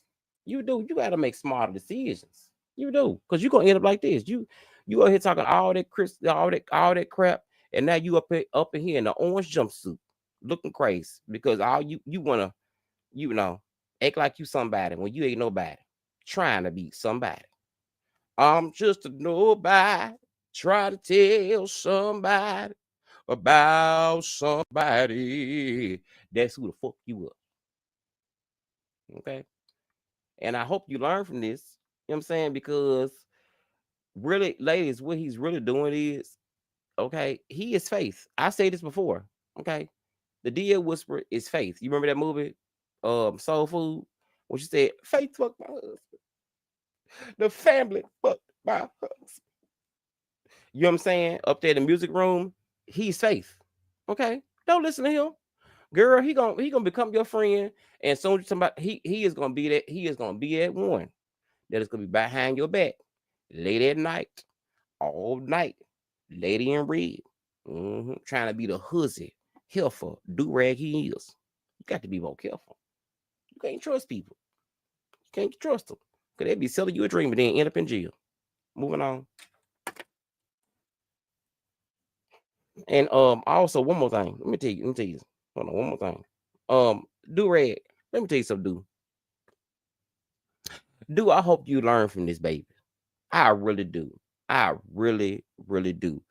You do. You got to make smarter decisions. You do, because you're gonna end up like this. You out here talking all that crap, and now you up in here in the orange jumpsuit, looking crazy because all you wanna, act like you somebody when you ain't nobody, trying to be somebody. I'm just a nobody, try to tell somebody about somebody. That's who the fuck you are. Okay. And I hope you learn from this. You know what I'm saying? Because really, ladies, what he's really doing is, okay, he is faith. I said this before. Okay. The DL Whisperer is faith. You remember that movie? Soul Food? When she said, Faith fucked my husband. The family fucked my husband. You know what I'm saying? Up there in the music room, he's faith. Okay. Don't listen to him. Girl, he gonna become your friend. And soon as somebody he is gonna be that one that is gonna be behind your back late at night, all night, lady in red, trying to be the hussy, helpful, do-rag he is. You got to be more careful. You can't trust people. You can't trust them. Because they be selling you a dream and then end up in jail. Moving on. And also one more thing. Let me tell you. Hold on, one more thing. Do-rag. Let me tell you something, Do. I hope you learn from this, baby. I really do. I really, really do.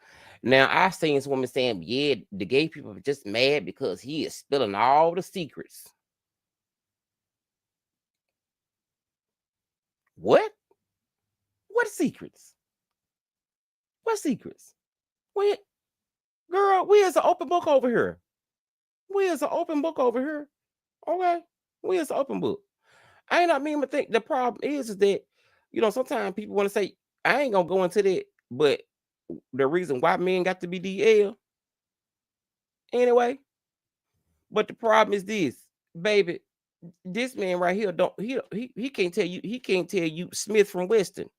Now, I've seen some women saying, yeah, the gay people are just mad because he is spilling all the secrets. What? What secrets? What secrets? Girl, we is an open book over here. Okay? We is an open book. I ain't not mean to think the problem is that, sometimes people want to say, I ain't gonna go into that, but the reason why men got to be DL anyway. But the problem is this, baby. This man right here he can't tell you Smith from Weston.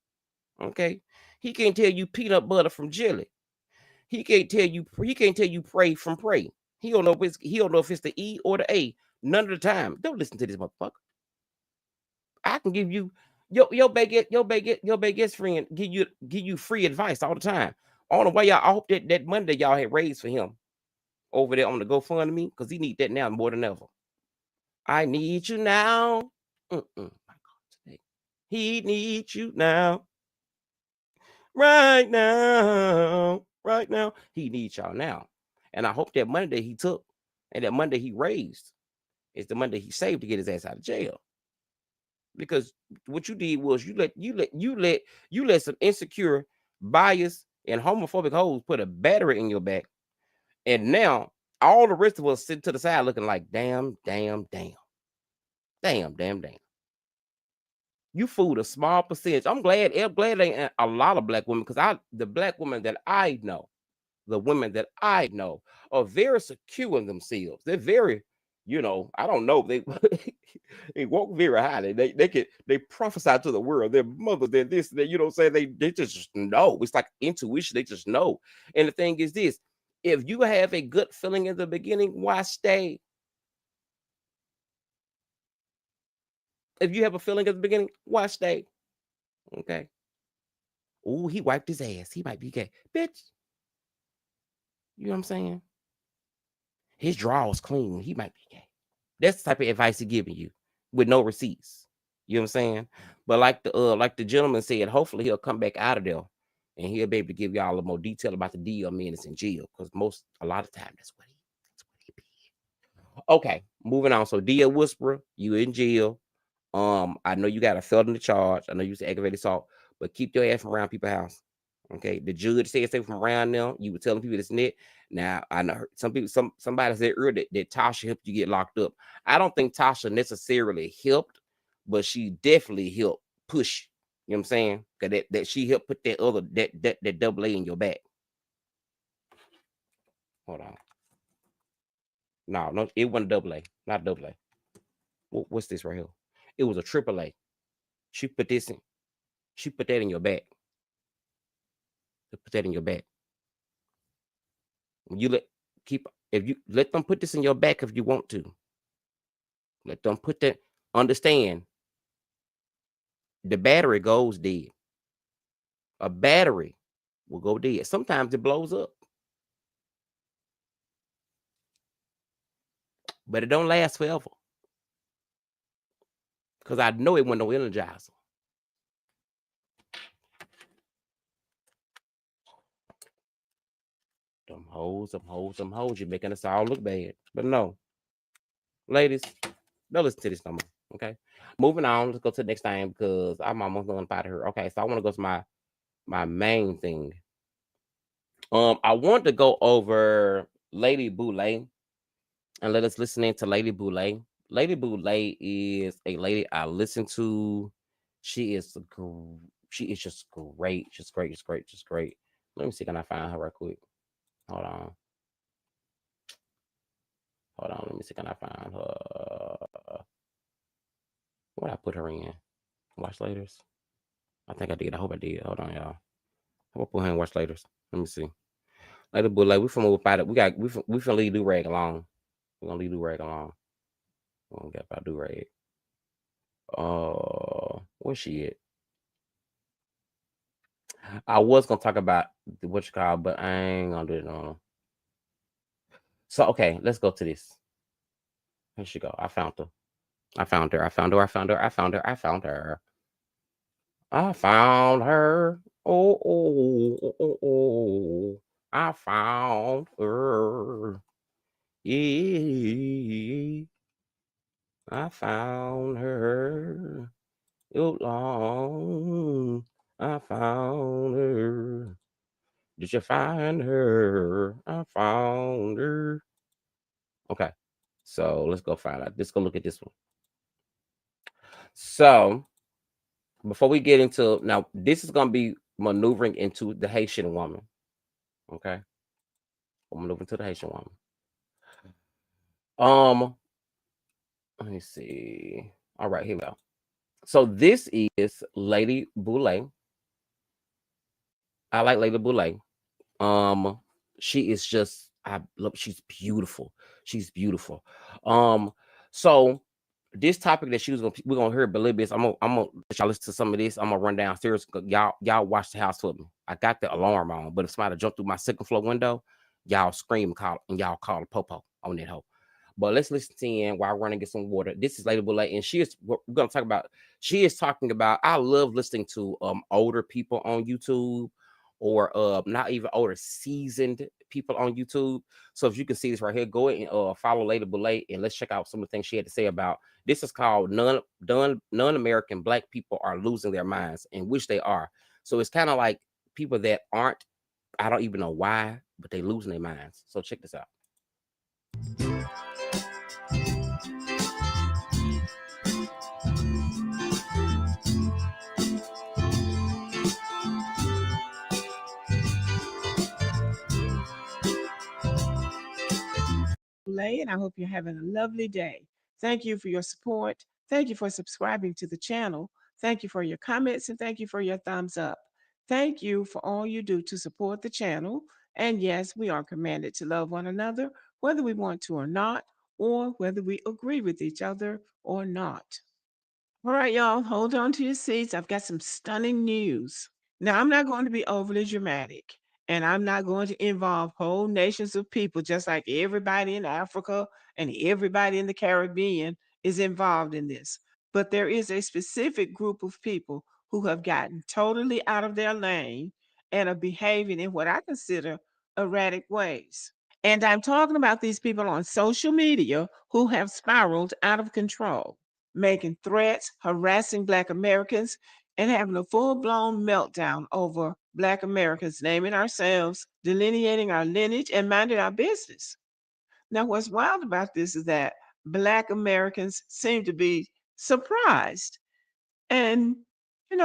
Okay, he can't tell you peanut butter from jelly. He can't tell you pray from pray. He don't know if it's the E or the A none of the time. Don't listen to this motherfucker. I can give you your baguette friend give you free advice all the time. On the way, I hope that Monday y'all had raised for him over there on the GoFundMe because he need that now more than ever. I need you now. My God, today. He needs you now. Right now. He needs y'all now. And I hope that Monday he took and that Monday he raised is the Monday he saved to get his ass out of jail. Because what you did was you let some insecure, biased, and homophobic hoes put a battery in your back. And now all the rest of us sit to the side looking like damn. You fooled a small percentage. I'm glad there ain't a lot of black women because the black women that I know, are very secure in themselves. They're very, I don't know, they they walk very highly. They prophesy to the world. Their mother, they're this, they, they just know. It's like intuition. They just know. And the thing is this: if you have a good feeling in the beginning, why stay? If you have a feeling at the beginning, why stay? Okay. Oh, he wiped his ass. He might be gay. Bitch. You know what I'm saying? His drawers clean. He might be gay. That's the type of advice he's giving you with no receipts. You know what I'm saying? But like the gentleman said, hopefully he'll come back out of there and he'll be able to give y'all a more detail about the DL men that's in jail. Because a lot of time that's what he be. Okay, moving on. So DL Whisperer, you in jail. I know you got a felony charge. I know you was aggravated assault, but keep your ass from around people's house. Okay. The judge said stay from around them. You were telling people this and that. Now I know somebody said earlier that Tasha helped you get locked up. I don't think Tasha necessarily helped, but she definitely helped push. You know what I'm saying? Because that she helped put that double A in your back. Hold on. No, it wasn't double A, not double A. What's this right here? It was a triple A. She put this in. She put that in your back. Put that in your back. You if you let them put this in your back if you want to. Let them put that. Understand. The battery goes dead. A battery will go dead. Sometimes it blows up. But it don't last forever. Because I know it wasn't no energizer. Them hoes. You're making us all look bad. But no. Ladies, don't listen to this no more. Okay. Moving on. Let's go to the next thing because I'm almost done out of here. Okay. So I want to go to my main thing. I want to go over Lady Boulay. And let us listen in to Lady Boulay. Lady Boulay is a lady I listen to. She is just great. Just great. Let me see, can I find her right quick? Hold on. Let me see, can I find her? What I put her in? Watch laters? I think I did. I hope I did. Hold on, y'all. I will put her in watch laters. Let me see. Lady Boulay, we from about it. We finna leave do rag alone. We're gonna leave do rag alone. We're gonna get about do rag. Where's she at? I was gonna talk about what you call, but I ain't gonna do it no. So okay, let's go to this. Here she go. I found her. I found her. Oh. I found her. Yeah. I found her. Long. I found her. Did you find her? I found her. Okay. So let's go find out. Let's go look at this one. So before we get into now, this is gonna be maneuvering into the Haitian woman. Okay. I'm maneuvering to the Haitian woman. Let me see. All right, here we go. So this is Lady Boulay. I like Lady Boulay. She is just, I look, she's beautiful. So this topic that we're gonna hear a little bit. I'm gonna let y'all listen to some of this. I'm gonna run downstairs. Y'all watch the house with me. I got the alarm on, but if somebody jump through my second floor window, y'all scream and y'all call the popo on that hoe. But let's listen in while I run and get some water. This is Lady Boulay, and we're gonna talk about. She is talking about. I love listening to older people on YouTube, or not even older, seasoned people on YouTube. So if you can see this right here, go ahead and follow Lady Boulay, and let's check out some of the things she had to say about. This is called non-American Black people are losing their minds, and which they are. So it's kind of like people that aren't. I don't even know why, but they losing their minds. So check this out. And I hope you're having a lovely day. Thank you for your support. Thank you for subscribing to the channel. Thank you for your comments and thank you for your thumbs up. Thank you for all you do to support the channel. And yes, we are commanded to love one another, whether we want to or not, or whether we agree with each other or not. All right, y'all, hold on to your seats. I've got some stunning news. Now, I'm not going to be overly dramatic, and I'm not going to involve whole nations of people, just like everybody in Africa and everybody in the Caribbean is involved in this. But there is a specific group of people who have gotten totally out of their lane and are behaving in what I consider erratic ways. And I'm talking about these people on social media who have spiraled out of control, making threats, harassing Black Americans, and having a full-blown meltdown over Black Americans, naming ourselves, delineating our lineage, and minding our business. Now, what's wild about this is that Black Americans seem to be surprised and,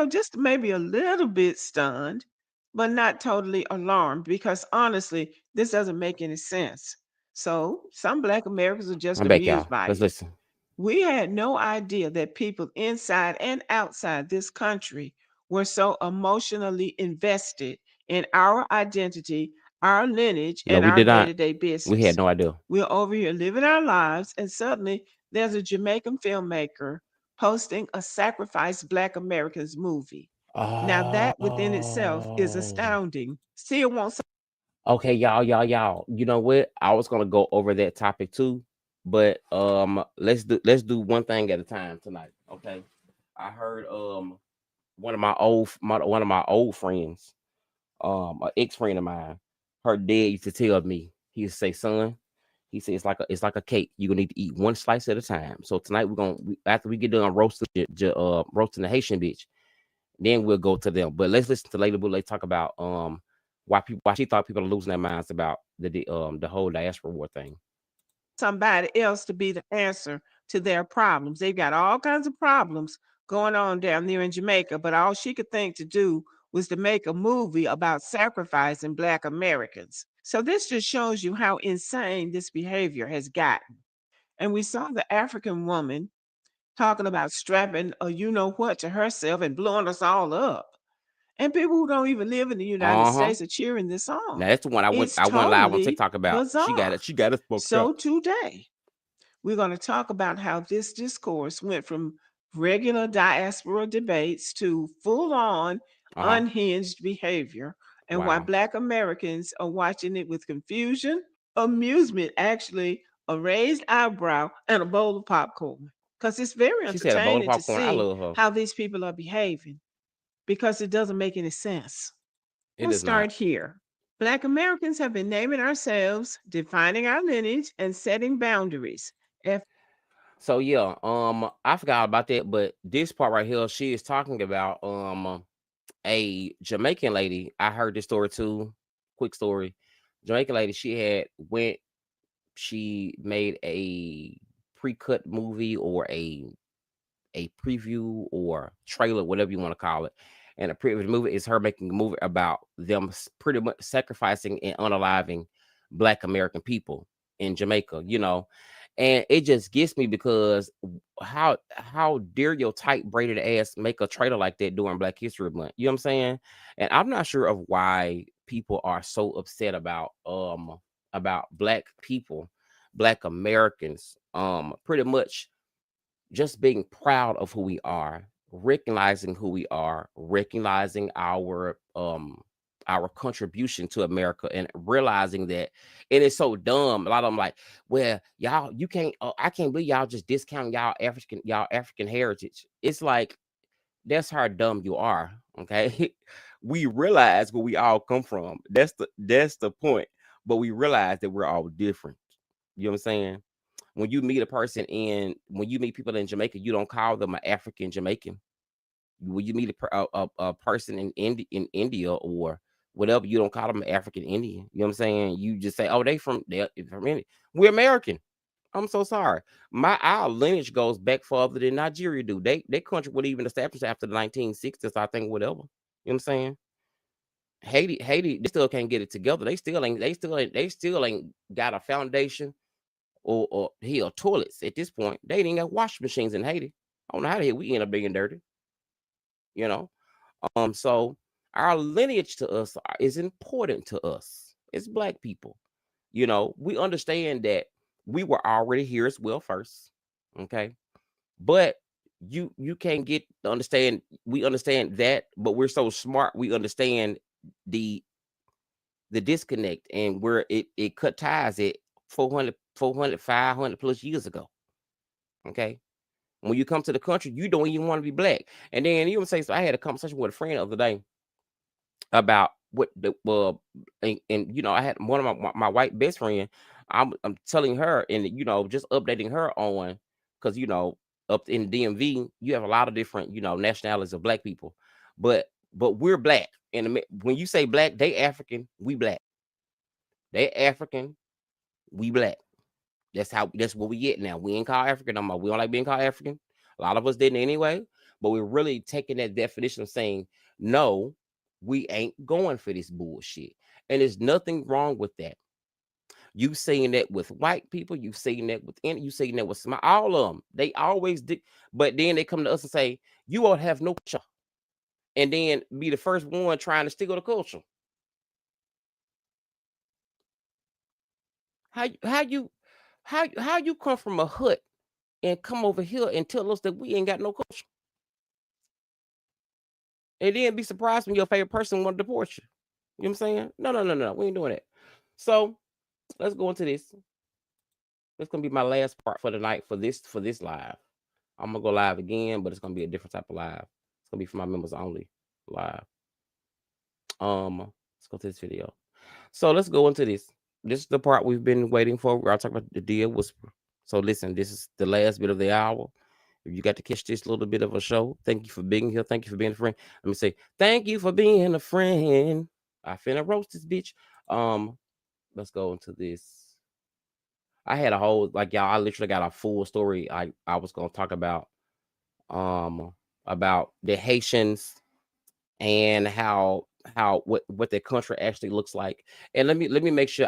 just maybe a little bit stunned, but not totally alarmed, because honestly, this doesn't make any sense. So some Black Americans are just I'm back, amused y'all. by Let's it. listen. We had no idea that people inside and outside this country were so emotionally invested in our identity, our lineage, No, and we our did not. day-to-day We business. had no idea. We're over here living our lives, and suddenly there's a Jamaican filmmaker posting a Sacrifice Black Americans movie. Now that within itself is Oh. astounding. Still wants Okay, y'all. You know what? I was gonna go over that topic too, but let's do one thing at a time tonight. Okay. I heard one of my old friends, an ex-friend of mine, her dad used to tell me, he used to say, son, he said it's like a cake. You're gonna need to eat one slice at a time. So tonight after we get done roasting roasting the Haitian bitch, then we'll go to them. But let's listen to Lady Boo talk about why she thought people are losing their minds about the whole diaspora war thing. somebody else to be the answer to their problems. They've got all kinds of problems going on down there in Jamaica, but all she could think to do was to make a movie about sacrificing Black Americans. So this just shows you how insane this behavior has gotten. And we saw the African woman talking about strapping a you know what to herself and blowing us all up. And people who don't even live in the United States are cheering this on. Now that's the one I went live on TikTok about. Bizarre. She got it spoke So up. today we're going to talk about how this discourse went from regular diaspora debates to full-on unhinged behavior, and why Black Americans are watching it with confusion, amusement, actually a raised eyebrow, and a bowl of popcorn. Because it's very She said a bowl of entertaining to popcorn. I see love her. how these people are behaving, because it doesn't make any sense. We'll start here. Black Americans have been naming ourselves, defining our lineage, and setting boundaries. So yeah, I forgot about that, but this part right here, she is talking about a Jamaican lady. I heard this story too. Quick story. Jamaican lady, she made a pre-cut movie or a preview or trailer, whatever you want to call it. And a previous movie is her making a movie about them pretty much sacrificing and unaliving Black American people in Jamaica, you know. And it just gets me because how dare your tight braided ass make a trailer like that during Black History Month? You know what I'm saying? And I'm not sure of why people are so upset about Black people, Black Americans, pretty much just being proud of who we are, recognizing who we are, recognizing our contribution to America, and realizing that it is so dumb. A lot of them like, well, y'all, you can't, I can't believe y'all just discount y'all African heritage. It's like, that's how dumb you are. Okay. We realize where we all come from. That's the point. But we realize that we're all different. You know what I'm saying? When you meet when you meet people in Jamaica, you don't call them an African Jamaican. When you meet a person in India or whatever, you don't call them an African Indian. You know what I'm saying? You just say, oh, they're from India. We're American. I'm so sorry. Our lineage goes back further than Nigeria do. Their country would even establish after the 1960s, I think, whatever. You know what I'm saying? Haiti, they still can't get it together. They still ain't got a foundation or toilets at this point. They ain't got washing machines in Haiti. I don't know how the hell we end up being dirty. You know, so our lineage to us is important to us as Black people. You know, we understand that we were already here as well first, okay? But you can't understand. We understand that, but we're so smart. We understand the disconnect and where it cut ties at 400, 500 plus years ago. Okay. When you come to the country, you don't even want to be Black. And then you would say, so I had a conversation with a friend the other day about what the and you know, I had one of my white best friend. I'm telling her and you know, just updating her on, because you know, up in DMV, you have a lot of different, you know, nationalities of Black people, but we're Black. And when you say Black, they African, we Black. They African, we Black. That's what we get now. We ain't called African no more. We don't like being called African. A lot of us didn't anyway, but we're really taking that definition of saying, no, we ain't going for this bullshit. And there's nothing wrong with that. You've seen that with white people. You've seen that with any. You've seen that with all of them. They always did. But then they come to us and say, "You all have no culture," and then be the first one trying to steal the culture. How you come from a hut and come over here and tell us that we ain't got no culture, and then be surprised when your favorite person want to deport you? You know what I'm saying? No. We ain't doing that. So let's go into this. That's gonna be my last part for the night for this live. I'm gonna go live again, but it's gonna be a different type of live. It's gonna be for my members only live. Let's go to this video. So let's go into this. This is the part we've been waiting for. We're talking about the deal whisper. So listen, this is the last bit of the hour. If you got to catch this little bit of a show, thank you for being here. Thank you for being a friend. Let me say, thank you for being a friend. I finna roast this bitch. Let's go into this. I had a whole y'all. I literally got a full story. I was gonna talk about the Haitians and what their country actually looks like. And let me make sure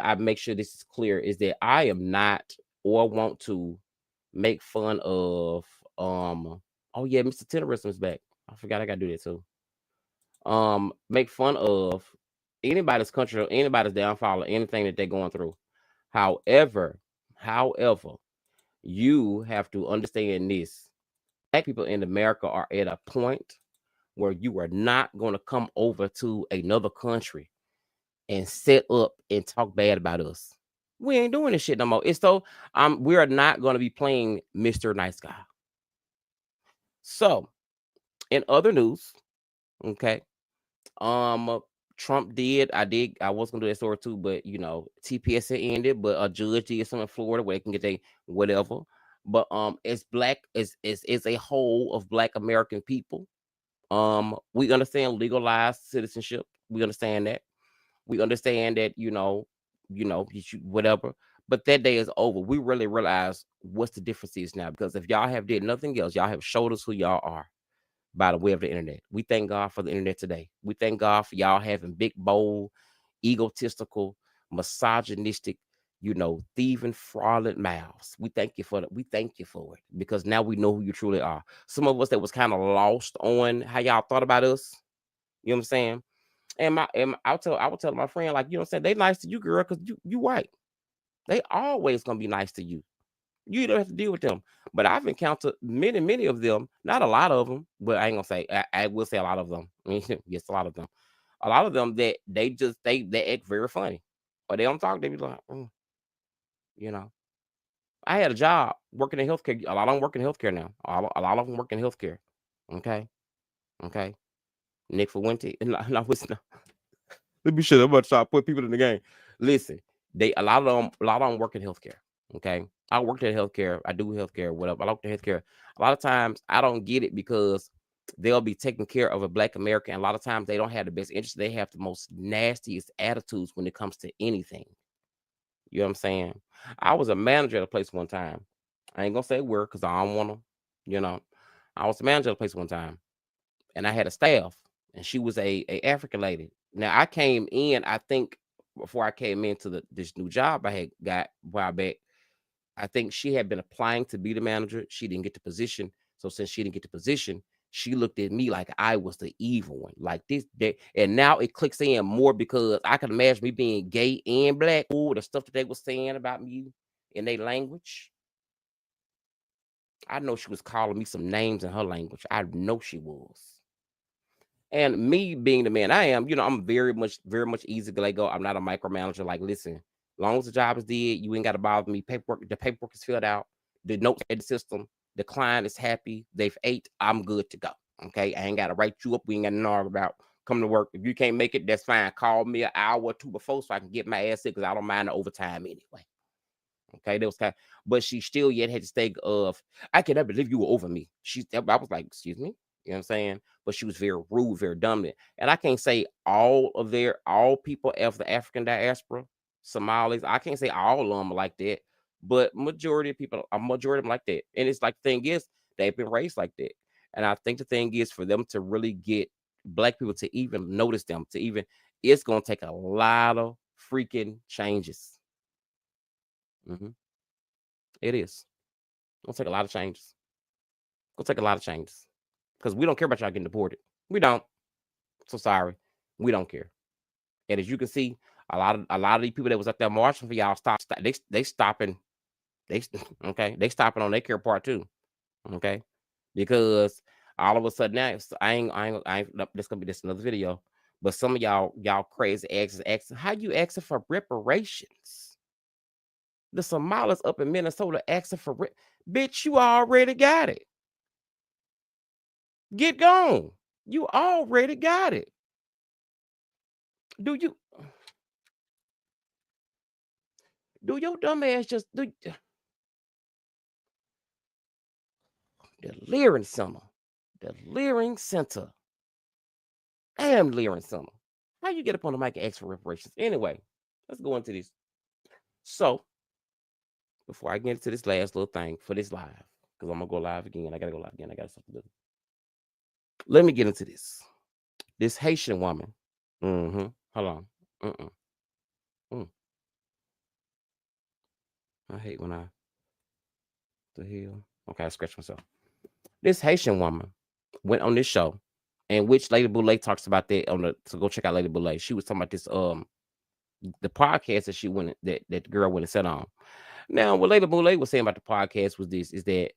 this is clear, is that I am not or want to make fun of oh yeah, Mr. Tenderism is back. I forgot I gotta do that too. Make fun of anybody's country or anybody's downfall or anything that they're going through. However, you have to understand this. Black people in America are at a point where you are not going to come over to another country and set up and talk bad about us. We ain't doing this shit no more. It's so we are not going to be playing Mr. Nice Guy. So, in other news, okay, Trump I was gonna do that story too, but TPS had ended, but a judge did something in Florida where they can get a whatever. But as a whole of Black American people, we understand legalized citizenship. We understand that. We understand that whatever. But that day is over. We really realize what's the difference is now, because if y'all have did nothing else, y'all have showed us who y'all are by the way of the internet. We thank God for the internet today. We thank God for y'all having big, bold, egotistical, misogynistic, thieving, fraudulent mouths. We thank you for that. We thank you for it, because now we know who you truly are. Some of us that was kind of lost on how y'all thought about us. You know what I'm saying? And I would tell my friend, like, they nice to you, girl, because you white. They always gonna be nice to you. You don't have to deal with them. But I've encountered many of them, not a lot of them, but I ain't gonna say, I will say a lot of them. Yes, a lot of them. A lot of them that they act very funny. Or they don't talk, they be like, I had a job working in healthcare. A lot of them work in healthcare now. A lot of them work in healthcare. Okay. Nick Fuente. No, listen. Let me shut up. I'm about to try to put people in the game. Listen, a lot of them work in healthcare. Okay. I worked in healthcare. I do healthcare, whatever. I like the healthcare. A lot of times I don't get it because they'll be taking care of a Black American. A lot of times they don't have the best interest. They have the most nastiest attitudes when it comes to anything. You know what I'm saying? I was a manager at a place one time. I ain't gonna say where because I don't want to, I was a manager at a place one time, and I had a staff, and she was a African lady. Now I came in, I think before I came into this new job I had got a while back, I think she had been applying to be the manager. She didn't get the position. So since she didn't get the position, she looked at me like I was the evil one. Like this, that. And now it clicks in more because I can imagine me being gay and Black. Oh, the stuff that they were saying about me in their language. I know she was calling me some names in her language. I know she was. And me being the man I am, I'm very much easy to let go. I'm not a micromanager. Like, listen, as long as the job is did, you ain't got to bother me. The paperwork is filled out. The notes in the system. The client is happy. They've ate. I'm good to go. Okay, I ain't got to write you up. We ain't got to argue about coming to work. If you can't make it, that's fine. Call me an hour or two before so I can get my ass in, because I don't mind the overtime anyway. Okay, that was kind of, but she still yet had to stay of, I can never believe you were over me. I was like, excuse me. You know what I'm saying? But she was very rude, very dominant. And I can't say all people of the African diaspora, Somalis, I can't say all of them are like that, but majority of them like that. And it's like, the thing is, they've been raised like that. And I think the thing is, for them to really get Black people to even notice them, it's going to take a lot of freaking changes. It is. Gonna take a lot of changes. Gonna take a lot of changes because we don't care about y'all getting deported. We don't. So sorry, we don't care. And as you can see, a lot of these people that was up there marching for y'all they stopping. Okay, they stopping on their care part too. Okay, because all of a sudden now I ain't this gonna be this another video. But some of y'all crazy asking how you asking for reparations. The Somalis up in Minnesota asking for bitch, you already got it. Get gone. You already got it. Do your dumb ass just do the Leering Center. The Leering Center. Damn Leering Center. How you get up on the mic and ask for reparations? Anyway, let's go into this. So, before I get into this last little thing for this live, because I'm gonna go live again. I gotta go live again. I got something to do. Let me get into this. This Haitian woman. Hold on. I hate when the hell. Okay, I scratched myself. This Haitian woman went on this show, in which Lady Boulay talks about that on the. So go check out Lady Boulay. She was talking about this the podcast that she went that the girl went and sat on. Now, what Lady Boulay was saying about the podcast was this: is that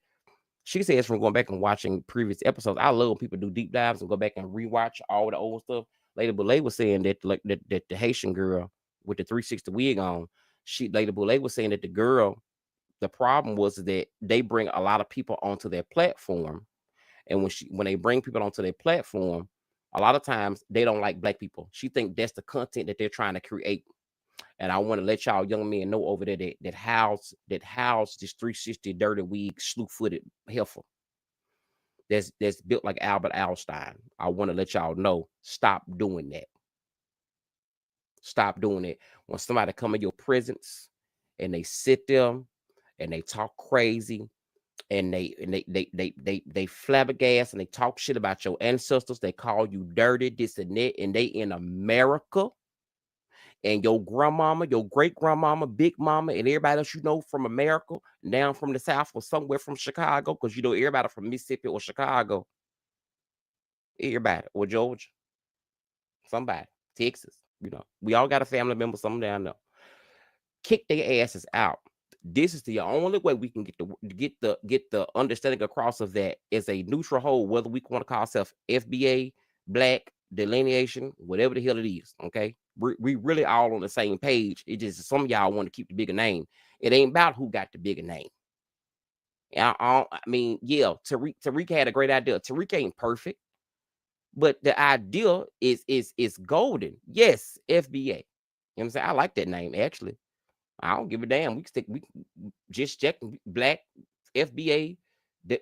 she says from going back and watching previous episodes. I love when people do deep dives and go back and rewatch all the old stuff. Lady Boulay was saying that that the Haitian girl with the 360 wig on, Lady Boulay was saying that the girl, the problem was that they bring a lot of people onto their platform, and when they bring people onto their platform, a lot of times they don't like black people. She think that's the content that they're trying to create. And I want to let y'all young men know over there that house this 360 dirty wig, slew-footed heifer that's built like Albert Einstein. I want to let y'all know, stop doing that. Stop doing it. When somebody come in your presence and they sit there and they talk crazy and they flabbergast and they talk shit about your ancestors, they call you dirty, this and that, and they in America. And your grandmama, your great grandmama, big mama, and everybody else you know from America, down from the South or somewhere from Chicago, because you know everybody from Mississippi or Chicago, everybody, or Georgia, somebody, Texas, you know, we all got a family member, something down there. Kick their asses out. This is the only way we can get the understanding across of that as a neutral whole, whether we want to call ourselves FBA, Black, delineation, whatever the hell it is. Okay, we really all on the same page. It just some of y'all want to keep the bigger name. It ain't about who got the bigger name. I mean, yeah, Tariq had a great idea. Tariq ain't perfect, but the idea is golden. Yes, FBA. You know what I'm saying? I like that name actually. I don't give a damn. We just check Black, FBA,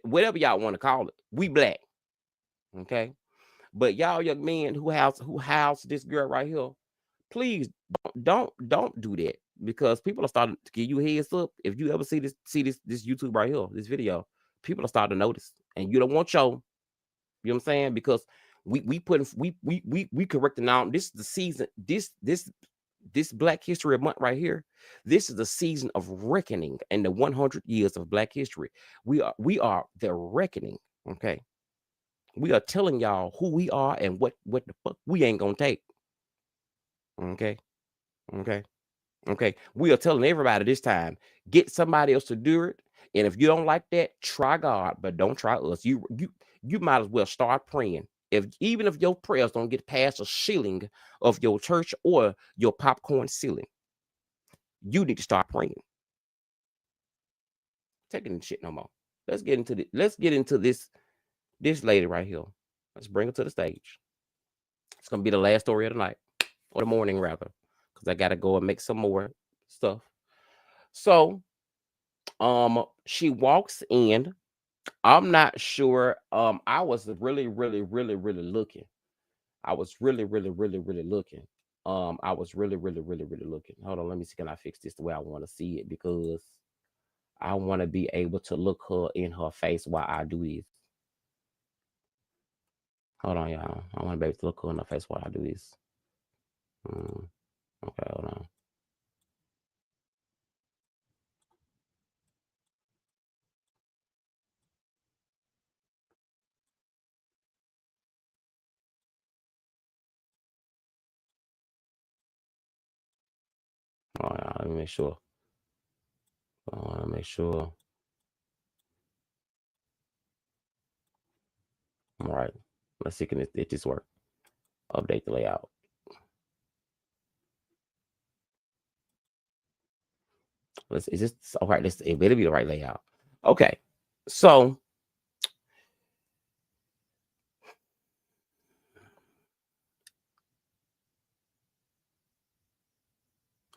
whatever y'all want to call it. We Black. Okay. But y'all young men who house this girl right here, please don't do that, because people are starting to give you a heads up. If you ever see this YouTube right here, this video, people are starting to notice, and you don't want your, you know what I'm saying? Because we correcting now. This is the season. This Black History Month right here. This is the season of reckoning and the 100 years of Black history. We are the reckoning. Okay. We are telling y'all who we are and what the fuck we ain't gonna take. Okay. We are telling everybody this time, get somebody else to do it. And if you don't like that, try God, but don't try us. You might as well start praying. Even if your prayers don't get past a ceiling of your church or your popcorn ceiling, you need to start praying. Taking the shit no more. Let's get into this lady right here. Let's bring her to the stage. It's gonna be the last story of the night, or the morning rather, because I gotta go and make some more stuff. So, she walks in. I'm not sure. I was really looking. I was really looking. I was really looking. Hold on, let me see. Can I fix this the way I want to see it? Because I want to be able to look her in her face while I do this. Hold on, y'all. I want to be able to look her in her face while I do this. Okay, hold on. Let me make sure. I want to make sure. All right. Let's see if this work. Update the layout. Is this all right? It better be the right layout. Okay. So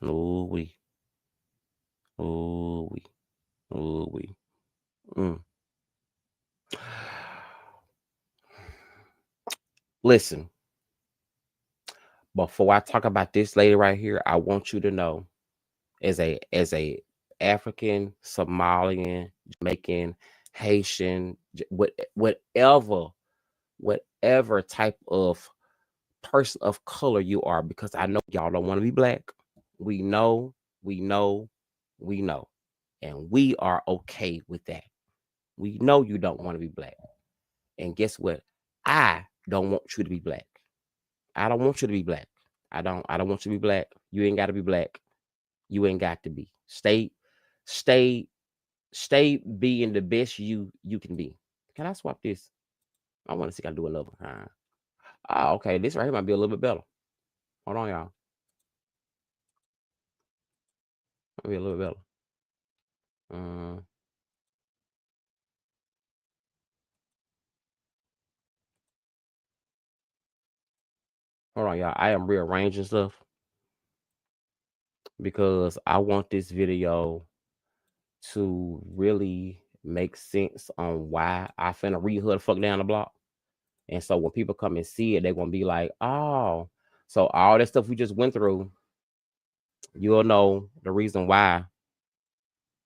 we. Listen, before I talk about this lady right here, I want you to know, as a African, Somalian, Jamaican, Haitian, whatever type of person of color you are, because I know y'all don't want to be black. We know, and we are okay with that. We know you don't want to be black. And guess what? I don't want you to be black. I don't want you to be black. I don't want you to be black. You ain't got to be black. You ain't got to be. Stay being the best you can be. Can I swap this? I want to see if I can do another. Okay. This right here might be a little bit better. Hold on, y'all. Might be a little bit better. Hold on, y'all. I am rearranging stuff because I want this video to really make sense on why I finna read her the fuck down the block. And so when people come and see it, they're gonna be like, oh, so all that stuff we just went through, you'll know the reason why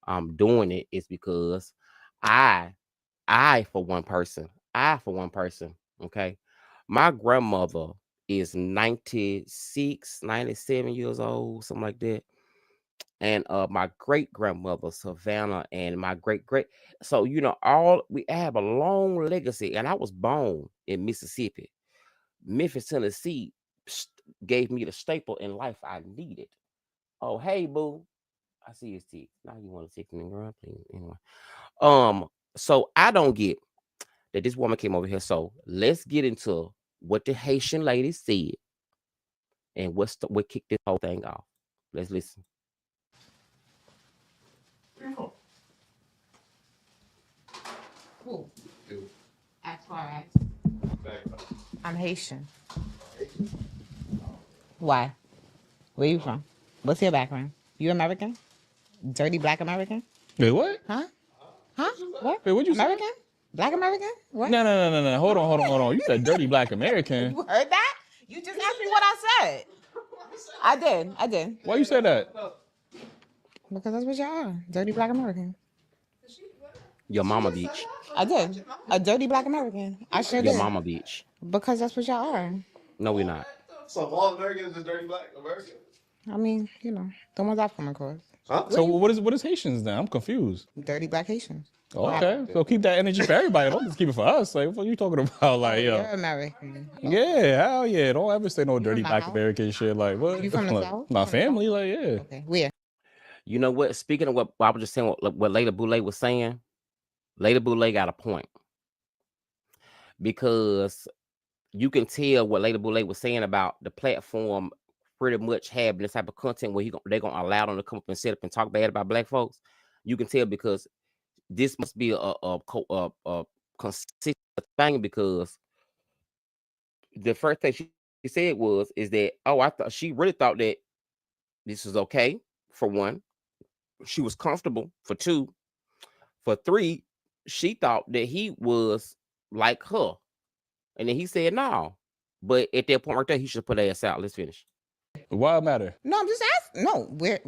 I'm doing it is because I for one person, okay, my grandmother is 96, 97 years old, something like that. And my great grandmother Savannah and my great, so you know, we have a long legacy. And I was born in Mississippi. Memphis, Tennessee gave me the staple in life I needed. Oh, hey, boo. I see his teeth. Now you want to take me around, please. Anyway. So I don't get that this woman came over here. So let's get into what the Haitian lady said and what kicked this whole thing off. Let's listen. Who? As far as I'm Haitian. Why? Where you from? What's your background? You American? Dirty black American? Wait, what? Huh? What? Wait, what you American? say? Black American? What? No. Hold on. You said dirty black American. You heard that? You just asked me what I said. I did. Why you say that? Because that's what y'all are. Dirty black American. Your mama bitch. I did. A dirty black American. I sure did. Your mama bitch. Because that's what y'all are. No, we're not. So all Americans is dirty black Americans? I mean, you know, the ones I've come across. Huh? So what is Haitians then? I'm confused. Dirty black Haitians. Okay, so keep that energy for everybody. Don't just keep it for us. Like, what are you talking about? Like, yo. You're American. Yeah, hell yeah. Don't ever say no dirty black American shit. Like, what? You from the like, South? My family, like, yeah. Okay, where? You know what? Speaking of what I was just saying, what Layla Boulay was saying, Layla Boulay got a point. Because you can tell what Layla Boulay was saying about the platform pretty much having this type of content where they're going to allow them to come up and sit up and talk bad about black folks. You can tell because this must be a consistent thing, because the first thing she said is that, I thought she really thought that this was okay, for one. She was comfortable, for two. For three, she thought that he was like her. And then he said no. But at that point right there, he should put ass out. Let's finish. Why it matter? No, I'm just asking. No, we're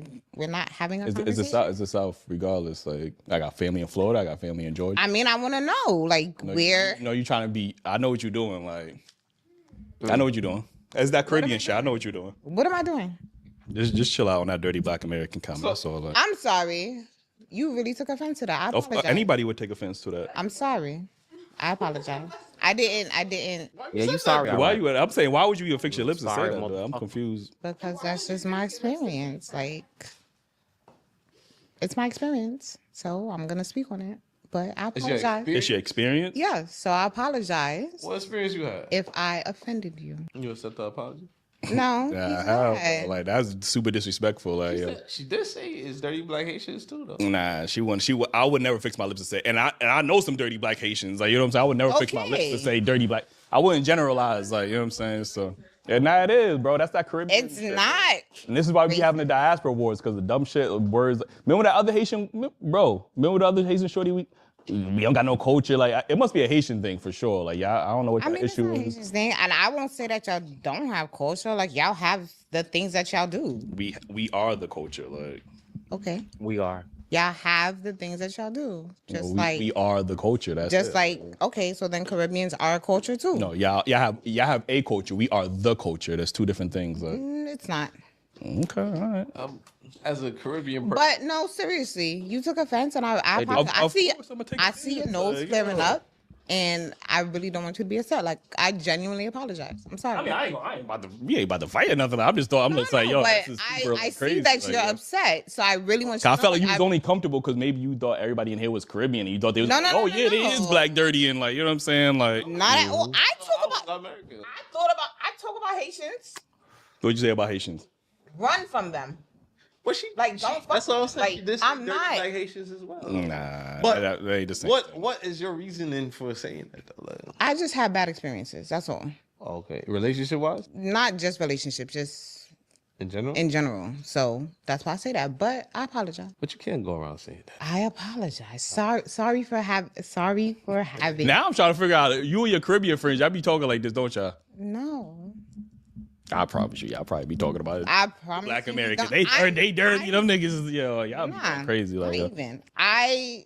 not having a conversation. It's the South regardless. Like, I got family in Florida. I got family in Georgia. I mean, I want to know, like, where. No, you trying to be. I know what you're doing. Like, I know what you're doing. It's that Caribbean shit. I know what you're doing. What am I doing? Just chill out on that dirty black American comment. That's all. Like, I'm sorry. You really took offense to that. I apologize. Anybody would take offense to that. I'm sorry. I apologize. I didn't. Yeah, you sorry. Why you? I'm saying, why would you even fix your lips and say that? I'm confused. Because that's just my experience. Like, It's my experience, so I'm gonna speak on it. But I apologize. It's your experience? Yeah, so I apologize. What experience you had? If I offended you. You accept the apology? No, Yeah, he's hell, not. like that's super disrespectful. Like, yo. She did say it's dirty black Haitians too, though. Nah, she wouldn't. I would never fix my lips to say, and I know some dirty black Haitians. Like, you know what I'm saying? I would never fix my lips to say dirty black. I wouldn't generalize. Like, you know what I'm saying? So, and now it is, bro. That's that Caribbean. It's not. And this is why we be having the Diaspora Awards, because the dumb shit words. Remember that other Haitian, bro? Remember the other Haitian shorty? We don't got no culture. Like, it must be a Haitian thing for sure. Like, y'all, I don't know what the issue is. Haitian thing, and I won't say that y'all don't have culture. Like, y'all have the things that y'all do. We are the culture. Like, okay, we are. Y'all have the things that y'all do. Just like we are the culture. That's just it. like okay, so then Caribbeans are a culture too. No, y'all have a culture. We are the culture. That's two different things. Like. It's not. Okay, all right. As a Caribbean person. But no, seriously, you took offense, and I see your nose flaring up, and I really don't want you to be upset. Like I genuinely apologize. I'm sorry. I mean, I ain't about to fight or nothing. I'm just like, yo, but this is I super see crazy. that like, you're upset, so I really want you to I know, felt like you was only comfortable because maybe you thought everybody in here was Caribbean, and you thought they was it is black dirty, and like, you know what I'm saying? Like, not at all. I talk about Haitians. What'd you say about Haitians? Run from them. What she like? Don't. That's all I'm saying. Like, This I'm dirty not. black Haitians as well. Nah, but they ain't the same. What is your reasoning for saying that though? Like, I just had bad experiences. That's all. Okay, relationship wise? Not just relationships, just in general. In general. So that's why I say that. But I apologize. But you can't go around saying that. I apologize. Sorry for having. Now I'm trying to figure out you and your Caribbean friends. Y'all be talking like this, don't y'all? No. I promise you, y'all probably be talking about it. I promise Black you, Americans. They dirty. Them niggas, y'all be going crazy like that. Even. I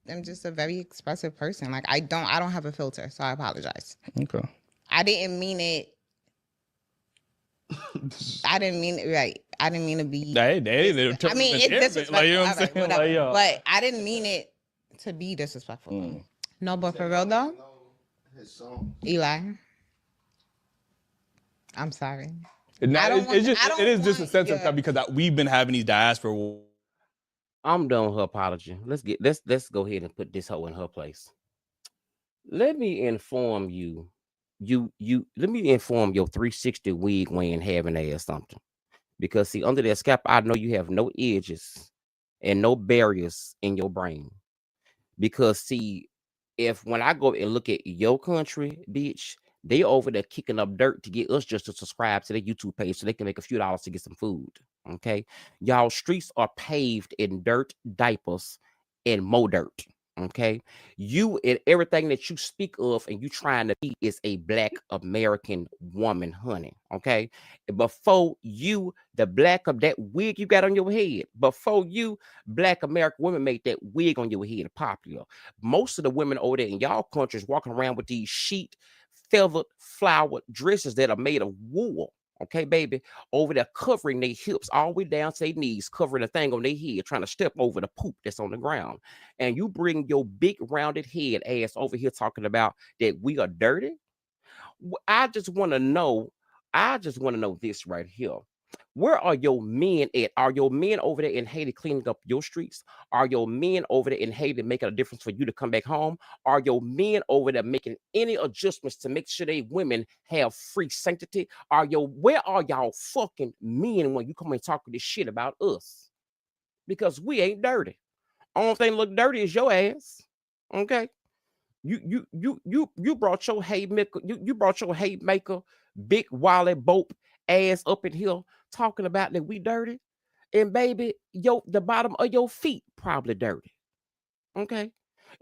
am just a very expressive person. Like I don't have a filter, so I apologize. Okay. I didn't mean it. I didn't mean it right. I didn't mean to be. I mean, it's disrespectful. like, you know what I'm saying? Like, yo. But I didn't mean it to be disrespectful. No, but for real though, Eli, I'm sorry. It is just a sense of time because we've been having these diaspora. I'm done with her apology. Let's go ahead and put this hoe in her place. Let me inform you. Let me inform your 360 wig wearing having ass something. Because see, under that scalp, I know you have no edges and no barriers in your brain. Because see, if when I go and look at your country, bitch, they over there kicking up dirt to get us just to subscribe to their YouTube page so they can make a few dollars to get some food. Okay. Y'all streets are paved in dirt, diapers, and more dirt. Okay. You and everything that you speak of and you trying to be is a black American woman, honey. Okay. Before you, the black of that wig you got on your head, before you, black American women made that wig on your head popular. Most of the women over there in y'all countries walking around with these sheet feathered flowered dresses that are made of wool. Okay, baby, over there covering their hips all the way down to their knees, covering a thing on their head, trying to step over the poop that's on the ground. And you bring your big rounded head ass over here talking about that we are dirty. I just want to know this right here. Where are your men at? Are your men over there in Haiti cleaning up your streets? Are your men over there in Haiti making a difference for you to come back home? Are your men over there making any adjustments to make sure they women have free sanctity? Where are y'all fucking men when you come and talk this shit about us? Because we ain't dirty. Only thing look dirty is your ass. Okay. You brought your haymaker, you brought your haymaker, big Wally Bope ass up in here talking about that we dirty, and baby, the bottom of your feet probably dirty. Okay,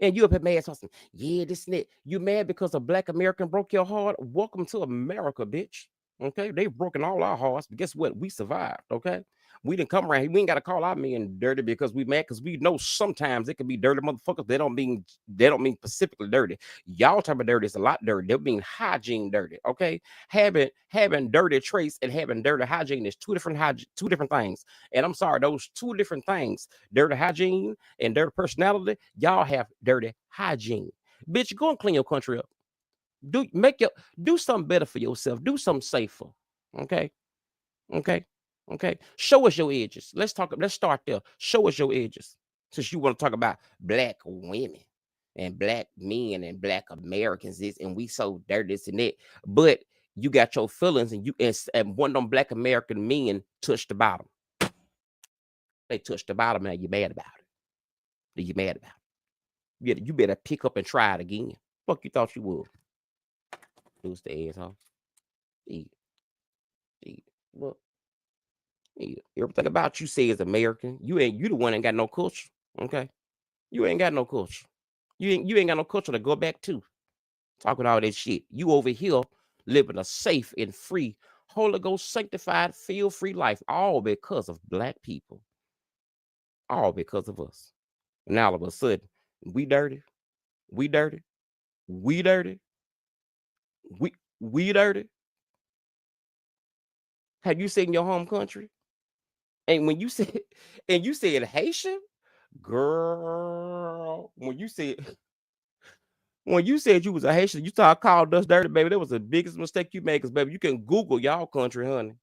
and you up at mad something. Yeah, this and that. You mad because a black American broke your heart? Welcome to America, bitch. Okay, they've broken all our hearts, but guess what? We survived. Okay, we didn't come around here. We ain't got to call our men dirty because we mad, because we know sometimes it can be dirty motherfuckers. They don't mean specifically dirty. Y'all talking about dirty is a lot dirty. They mean hygiene dirty. Okay, having dirty traits and having dirty hygiene is two different things. And I'm sorry, those two different things, dirty hygiene and dirty personality, y'all have dirty hygiene. Bitch, go and clean your country up. Do something better for yourself. Do something safer. Okay. Okay, show us your edges. Let's start there. Show us your edges. Since you want to talk about black women and black men and black Americans, this and we so dirty, this and that. But you got your feelings, and one of them black American men touched the bottom. They touched the bottom, and you mad about it. You mad about it. You better pick up and try it again. Fuck you thought you would. Lose the asshole. Eat. Look. Everything about you say is American. You the one ain't got no culture. Okay. You ain't got no culture. You ain't got no culture to go back to. Talking all that shit. You over here living a safe and free, Holy Ghost sanctified, feel-free life, all because of black people. All because of us. And all of a sudden, we dirty. We dirty. We dirty. We dirty. Have you seen your home country? And when you said Haitian, girl, when you said you was a Haitian, you started calling us dirty, baby. That was the biggest mistake you made, because baby, you can Google y'all country, honey.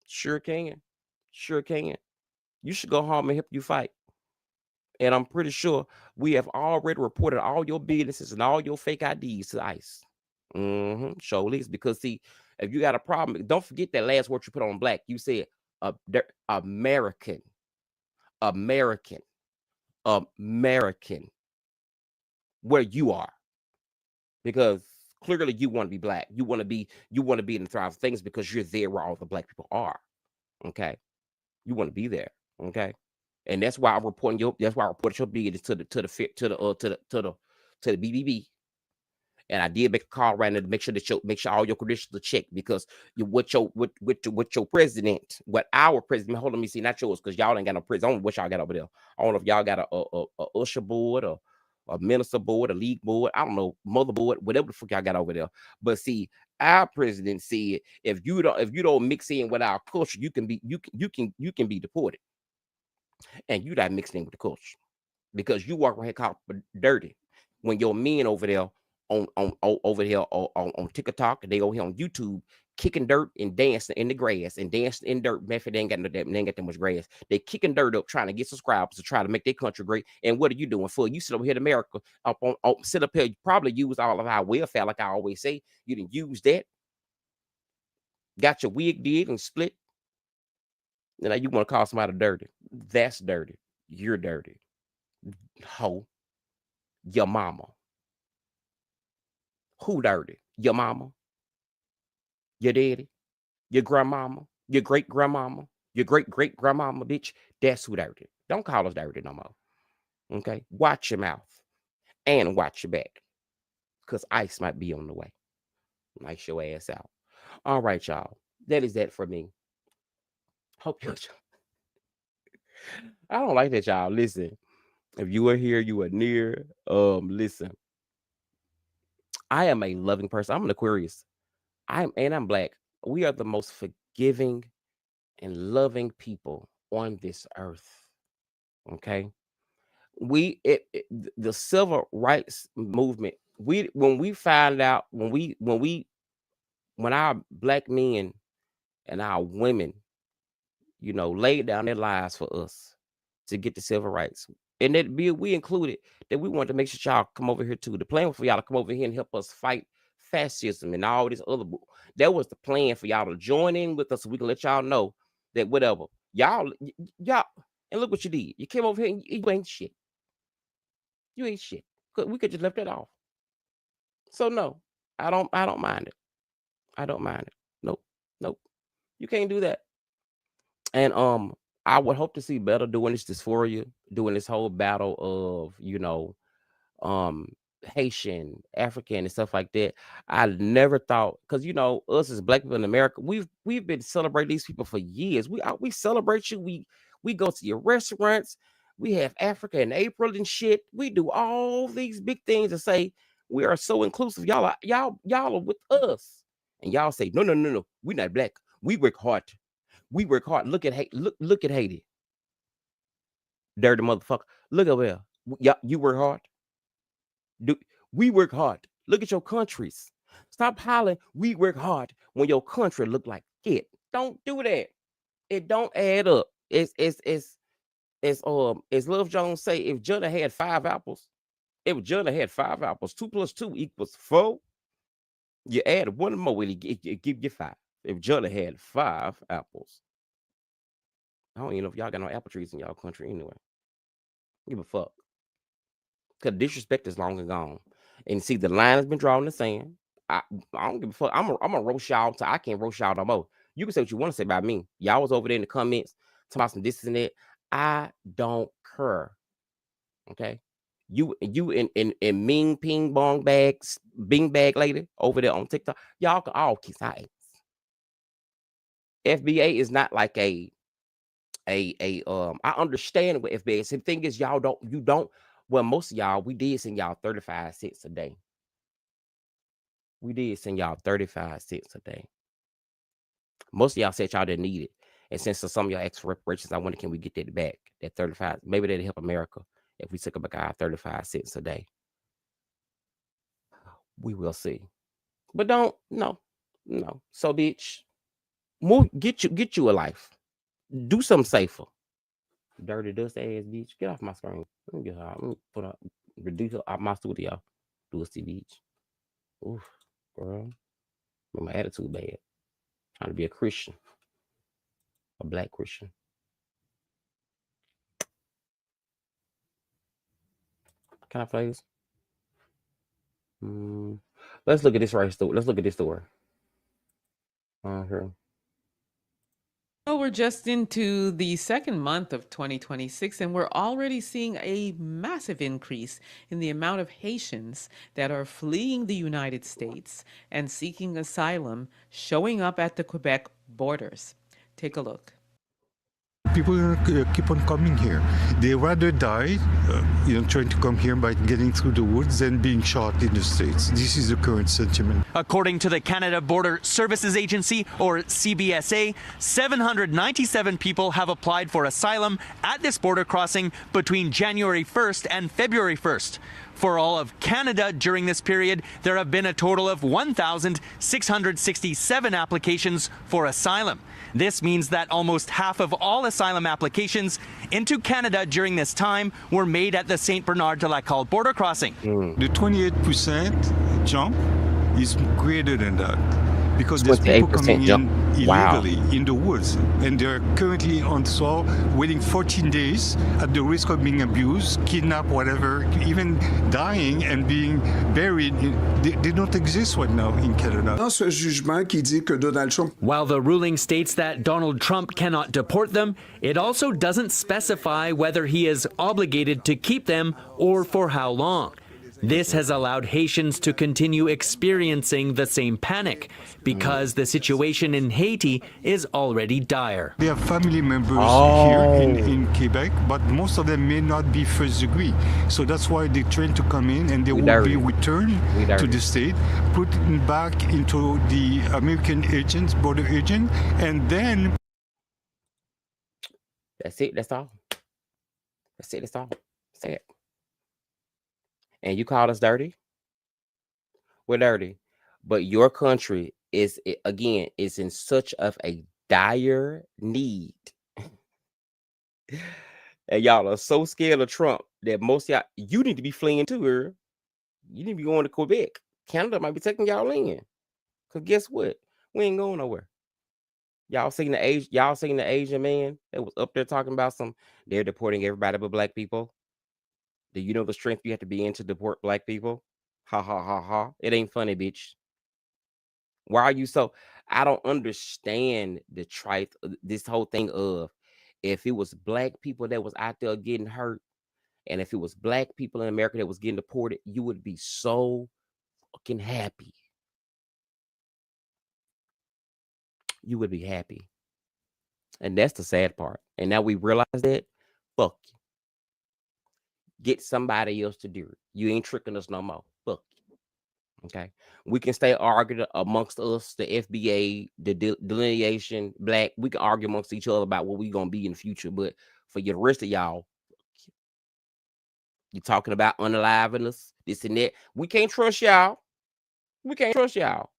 Sure can. Sure can. You should go home and help you fight. And I'm pretty sure we have already reported all your businesses and all your fake IDs to ICE. Surely is, because see, if you got a problem, don't forget that last word you put on black. You said American. American. American. Where you are. Because clearly you want to be black. You want to be in the thrive of things because you're there where all the black people are. Okay. You want to be there. Okay. And that's why I'm reporting your business to the BBB. And I did make a call right now to make sure all your credentials are checked, because what your president, what our president, hold on, let me see, not yours, because y'all ain't got no president. I don't know what y'all got over there. I don't know if y'all got a usher board or a minister board, a league board, I don't know, mother board, whatever the fuck y'all got over there. But see, our president said if you don't mix in with our culture, you can be deported. And you not mixing in with the culture, because you walk around here called dirty when your men over there on TikTok, and they over here on YouTube kicking dirt and dancing in the grass and dancing in dirt. Method they ain't got that much grass. They kicking dirt up, trying to get subscribers to try to make their country great. And what are you doing for? You sit over here in America, sit up here, you probably use all of our welfare, like I always say. You didn't use that. Got your wig did and split. And now you want to call somebody dirty. That's dirty. You're dirty. Ho. Your mama. Who dirty? Your mama? Your daddy? Your grandmama? Your great-grandmama? Your great-great-grandmama, bitch? That's who dirty. Don't call us dirty no more. Okay? Watch your mouth. And watch your back. Because ICE might be on the way. Nice your ass out. All right, y'all. That is that for me. Hope you... I don't like that, y'all. Listen. If you are here, you are near. Listen. I am a loving person. I'm an Aquarius. I'm black. We are the most forgiving and loving people on this earth. Okay. The civil rights movement, when our black men and our women, laid down their lives for us to get the civil rights. And that we included that we wanted to make sure y'all come over here too. The plan was for y'all to come over here and help us fight fascism and all this other. That was the plan, for y'all to join in with us, so we can let y'all know that whatever y'all, and look what you did. You came over here and you ain't shit. You ain't shit. We could just left that off. So no, I don't mind it. I don't mind it. Nope. You can't do that. And I would hope to see better doing this dysphoria, doing this whole battle of, Haitian, African, and stuff like that. I never thought, because us as black people in America, we've been celebrating these people for years. We celebrate you. We go to your restaurants. We have Africa in April and shit. We do all these big things to say we are so inclusive. Y'all are with us, and y'all say no. We're not black. We work hard. We work hard. Look at Haiti. Dirty motherfucker. Look over there. You work hard. We work hard. Look at your countries. Stop hollering. We work hard when your country look like it. Don't do that. It don't add up. It's as Love Jones say, if Judda had 5 apples, 2 + 2 = 4. You add one more, it give you 5. If Judda had 5 apples, I don't even know if y'all got no apple trees in y'all country anyway. Give a fuck. Cause disrespect is long and gone. And see, the line has been drawn in the sand. I don't give a fuck. I'm a roast y'all till I can't roast y'all no more. You can say what you want to say about me. Y'all was over there in the comments talking about some this and that. I don't care. Okay. You and Ming Ping Bong Bags, Bing Bag Lady over there on TikTok. Y'all can all kiss our ass. FBA is not like I understand what FBA is. The thing is, you don't. Well, most of y'all, we did send y'all 35 cents a day. Most of y'all said y'all didn't need it. And since some of y'all asked for reparations, I wonder, can we get that back? That 35, maybe that'll help America if we took back our 35 cents a day. We will see. But no. So, bitch, move, get you a life. Do something safer. Dirty dust ass bitch. Get off my screen. Let me get her out. Let me put her, reduce her out my studio. Dusty bitch. Oof, girl. My attitude bad. Trying to be a Christian. A black Christian. Can I play this? Let's look at this right story. Let's look at this story. Here. Well, we're just into the second month of 2026, and we're already seeing a massive increase in the amount of Haitians that are fleeing the United States and seeking asylum showing up at the Quebec borders. Take a look. People keep on coming here. They rather die, trying to come here by getting through the woods than being shot in the States. This is the current sentiment. According to the Canada Border Services Agency, or CBSA, 797 people have applied for asylum at this border crossing between January 1st and February 1st. For all of Canada during this period, there have been a total of 1,667 applications for asylum. This means that almost half of all asylum applications into Canada during this time were made at the St. Bernard de la Calle border crossing. The 28% jump is greater than that, because there's people coming in illegally in the woods, and they're currently on soil waiting 14 days at the risk of being abused, kidnapped, whatever, even dying and being buried. They don't exist right now in Canada. While the ruling states that Donald Trump cannot deport them, it also doesn't specify whether he is obligated to keep them or for how long. This has allowed Haitians to continue experiencing the same panic because the situation in Haiti is already dire. They have family members here in Quebec, but most of them may not be first degree. So that's why they try to come in, and they will be returned to the state, put back into the American agents, border agent, and then... That's it. That's all. That's all. Say it. And you call us dirty? We're dirty. But your country is in such of a dire need. And y'all are so scared of Trump that most of y'all, you need to be fleeing too, girl. You need to be going to Quebec. Canada might be taking y'all in. Because guess what? We ain't going nowhere. Y'all seen the Asian man that was up there talking about they're deporting everybody but black people. Do you know the strength you have to be in to deport black people? Ha ha ha ha. It ain't funny, bitch. Why are you so? I don't understand this whole thing of if it was black people that was out there getting hurt, and if it was black people in America that was getting deported, you would be so fucking happy. You would be happy. And that's the sad part. And now we realize that, fuck you. Get somebody else to do it. You ain't tricking us no more. Fuck you. Okay. We can stay arguing amongst us, the FBA, the delineation, black. We can argue amongst each other about what we're gonna be in the future. But for the rest of y'all, you talking about unaliving us, this and that. We can't trust y'all. We can't trust y'all.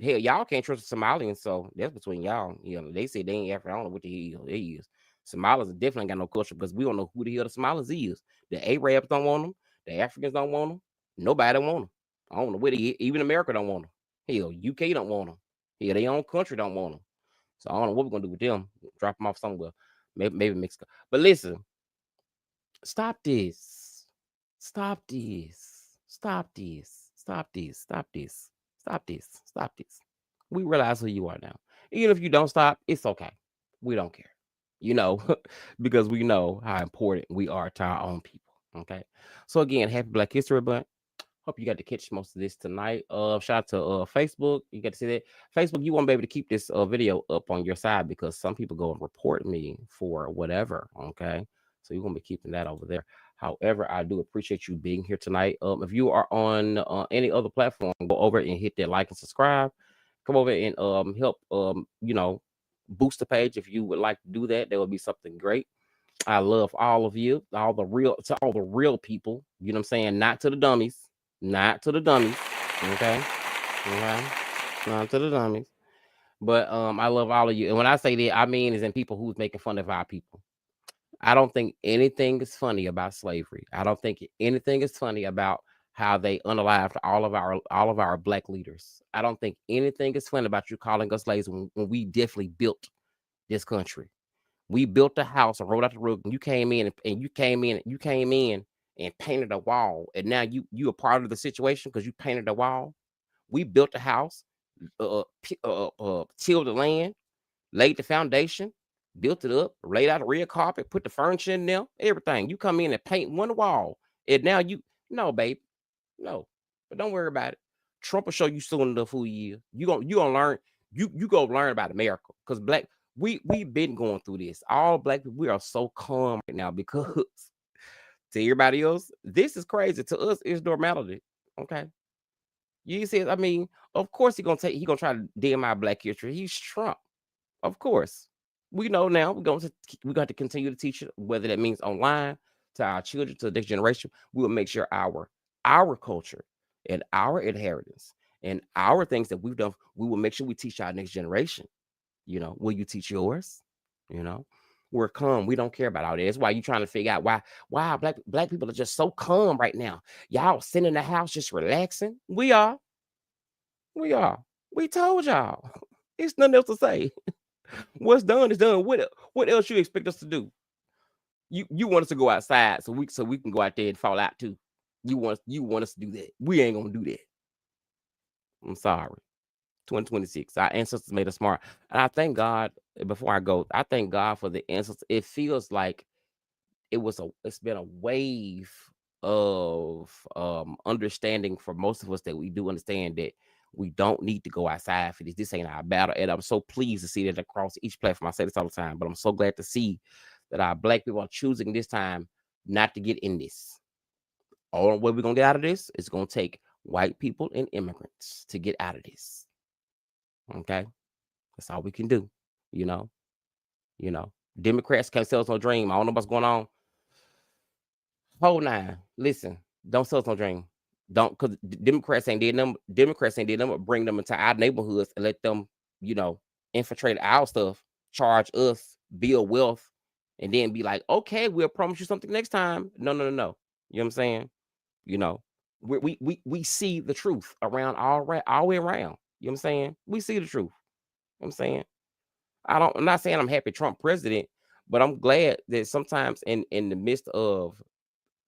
Hell, y'all can't trust the Somalians, so that's between y'all. You know, they say they ain't African. I don't know what the hell they is. Somalis definitely ain't got no culture because we don't know who the hell the Somalis is. The Arabs don't want them. The Africans don't want them. Nobody want them. I don't know where they is. Even America don't want them. Hell, UK don't want them. Hell, their own country don't want them. So I don't know what we're gonna do with them. Drop them off somewhere. Maybe Mexico. But listen, stop this. Stop this. Stop this. Stop this. Stop this. Stop this. Stop this. We realize who you are now. Even if you don't stop, it's okay. We don't care. You know, because we know how important we are to our own people. Okay. So again, happy Black History Month. Hope you got to catch most of this tonight. Shout out to Facebook. You got to see that. Facebook, you won't be able to keep this video up on your side because some people go and report me for whatever. Okay. So you're gonna be keeping that over there. However, I do appreciate you being here tonight. If you are on any other platform, go over and hit that like and subscribe. Come over and help boost the page if you would like to do that. That would be something great. I love all of you, all the real people. You know what I'm saying? Not to the dummies. Not to the dummies. Okay. Not to the dummies. But I love all of you. And when I say that, I mean is in people who's making fun of our people. I don't think anything is funny about slavery. I don't think anything is funny about how they unalived all of our Black leaders. I don't think anything is funny about you calling us slaves when we definitely built this country. We built the house and rolled out the roof, and you came in and painted a wall, and now you a part of the situation because you painted a wall. We built the house, tilled the land, laid the foundation, built it up, laid out a red carpet, put the furniture in there, everything. You come in and paint one wall, and now no, babe, no. But don't worry about it. Trump will show you soon enough who he is. You gonna learn. You go learn about America because Black. We've been going through this. All Black people, we are so calm right now because to everybody else, this is crazy. To us, it's normality. Okay. You see, I mean, of course he gonna try to dim our Black history. He's Trump. Of course. We know now we got to continue to teach it, whether that means online to our children, to the next generation. We will make sure our culture and our inheritance and our things that we've done, we will make sure we teach our next generation. You know, will you teach yours? You know, we're calm. We don't care about all that. That's why you're trying to figure out why black people are just so calm right now. Y'all sitting in the house just relaxing. We are. We told y'all. It's nothing else to say. What's done is done. What else you expect us to do? You want us to go outside so we can go out there and fall out too. You want us to do that. We ain't gonna do that. I'm sorry. 2026. Our ancestors made us smart. And I thank God, before I go, I thank God for the ancestors. It feels like it's been a wave of understanding for most of us that we do understand that we don't need to go outside for this. This ain't our battle. And I'm so pleased to see that across each platform. I say this all the time, but I'm so glad to see that our Black people are choosing this time not to get in this. All way we're gonna get out of this is gonna take white people and immigrants to get out of this. Okay, that's all we can do. You know, Democrats can't sell us no dream. I don't know what's going on. Hold on, listen, don't sell us no dream. Don't, because Democrats ain't did them. Bring them into our neighborhoods and let them, infiltrate our stuff, charge us, build wealth, and then be like, okay, we'll promise you something next time. No. You know what I'm saying? We see the truth around all the way around. You know what I'm saying? We see the truth. You know what I'm saying? I'm not saying I'm happy Trump president, but I'm glad that sometimes in the midst of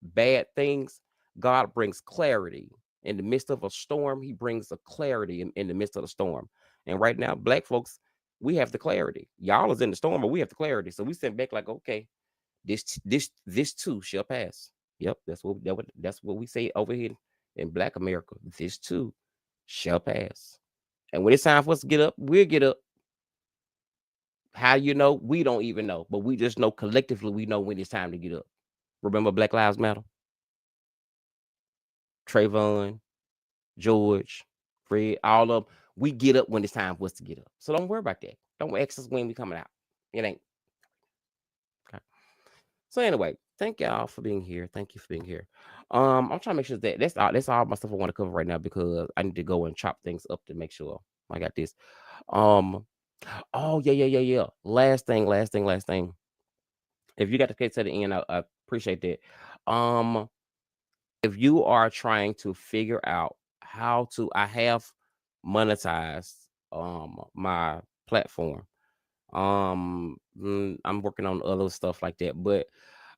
bad things, God brings clarity. In the midst of a storm, he brings a clarity in the midst of the storm. And right now, Black folks, we have the clarity. Y'all is in the storm, but we have the clarity. So we sit back like, okay, this too shall pass. Yep, that's what we say over here in Black America. This too shall pass. And when it's time for us to get up, we'll get up. How you know? We don't even know, but we just know collectively we know when it's time to get up. Remember Black Lives Matter? Trayvon, George, Fred, all of them. We get up when it's time for us to get up. So don't worry about that. Don't ask us when we coming out. It ain't. Okay. So anyway, thank y'all for being here. Thank you for being here. I'm trying to make sure that that's all my stuff I want to cover right now because I need to go and chop things up to make sure I got this. Oh yeah. Last thing. If you got the case to the end, I appreciate that. If you are trying to figure out how to, I have monetized my platform. I'm working on other stuff like that, but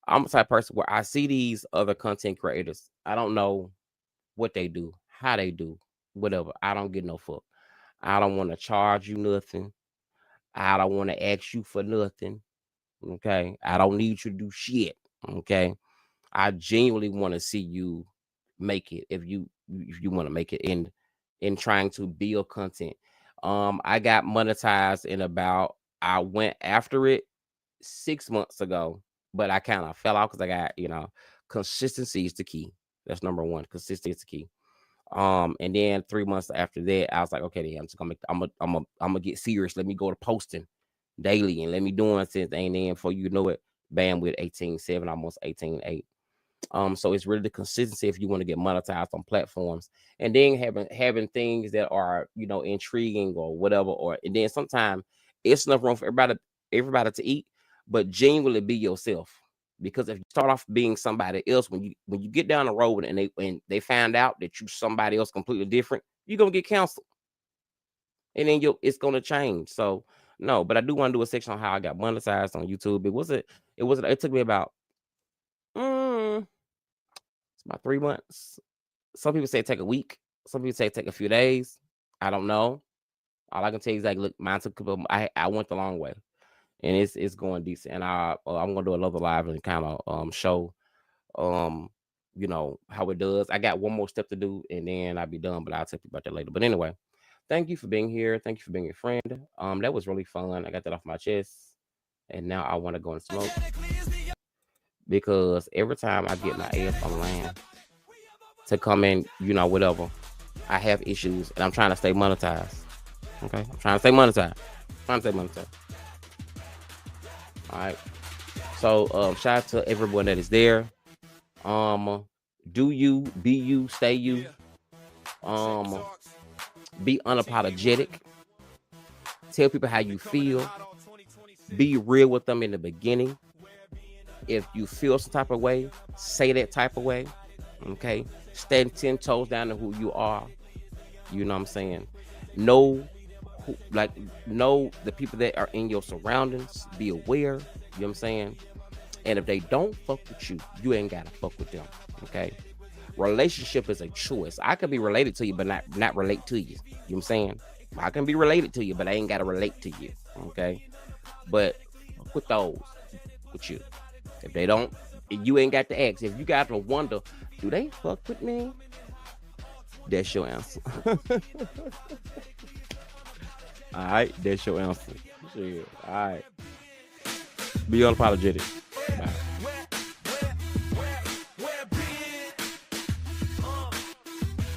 I'm the type of person where I see these other content creators. I don't know what they do, how they do, whatever. I don't get no fuck. I don't want to charge you nothing. I don't want to ask you for nothing. Okay. I don't need you to do shit. Okay. I genuinely want to see you make it if you want to make it in trying to build content. I got monetized I went after it 6 months ago, but I kind of fell out because I got, consistency is the key. That's number one. Consistency is the key. And then 3 months after that, I was like, okay, then I'm gonna get serious. Let me go to posting daily and let me doing since and then before you know it, bam, with 18.7, almost 18.8. So it's really the consistency if you want to get monetized on platforms, and then having things that are intriguing or whatever, and then sometimes it's enough room for everybody to eat, but genuinely be yourself. Because if you start off being somebody else, when you get down the road and they find out that you somebody else completely different, you're gonna get canceled, and then it's gonna change. So no, but I do want to do a section on how I got monetized on YouTube. It took me about it's about 3 months. Some people say take a week. Some people say take a few days. I don't know. All I can tell you is like, look, mine took. I went the long way, and it's going decent. And I'm gonna do another live and kind of show how it does. I got one more step to do, and then I'll be done. But I'll tell you about that later. But anyway, thank you for being here. Thank you for being a friend. That was really fun. I got that off my chest, and now I want to go and smoke. Because every time I get my ass online to come in, whatever, I have issues, and I'm trying to stay monetized. Okay, I'm trying to stay monetized. All right. So shout out to everyone that is there. Do you, be you, stay you. Be unapologetic. Tell people how you feel. Be real with them in the beginning. If you feel some type of way, say that type of way. Okay. Stand 10 toes down to who you are. You know what I'm saying? Know the people that are in your surroundings. Be aware. You know what I'm saying? And if they don't fuck with you, you ain't gotta fuck with them. Okay. Relationship is a choice. I can be related to you, but not relate to you. You know what I'm saying? I can be related to you, but I ain't gotta relate to you. Okay. But with those, with you. If they don't, you ain't got to ask. If you got to wonder, do they fuck with me? That's your answer. All right, that's your answer. Shit. All right. Be unapologetic. Bye.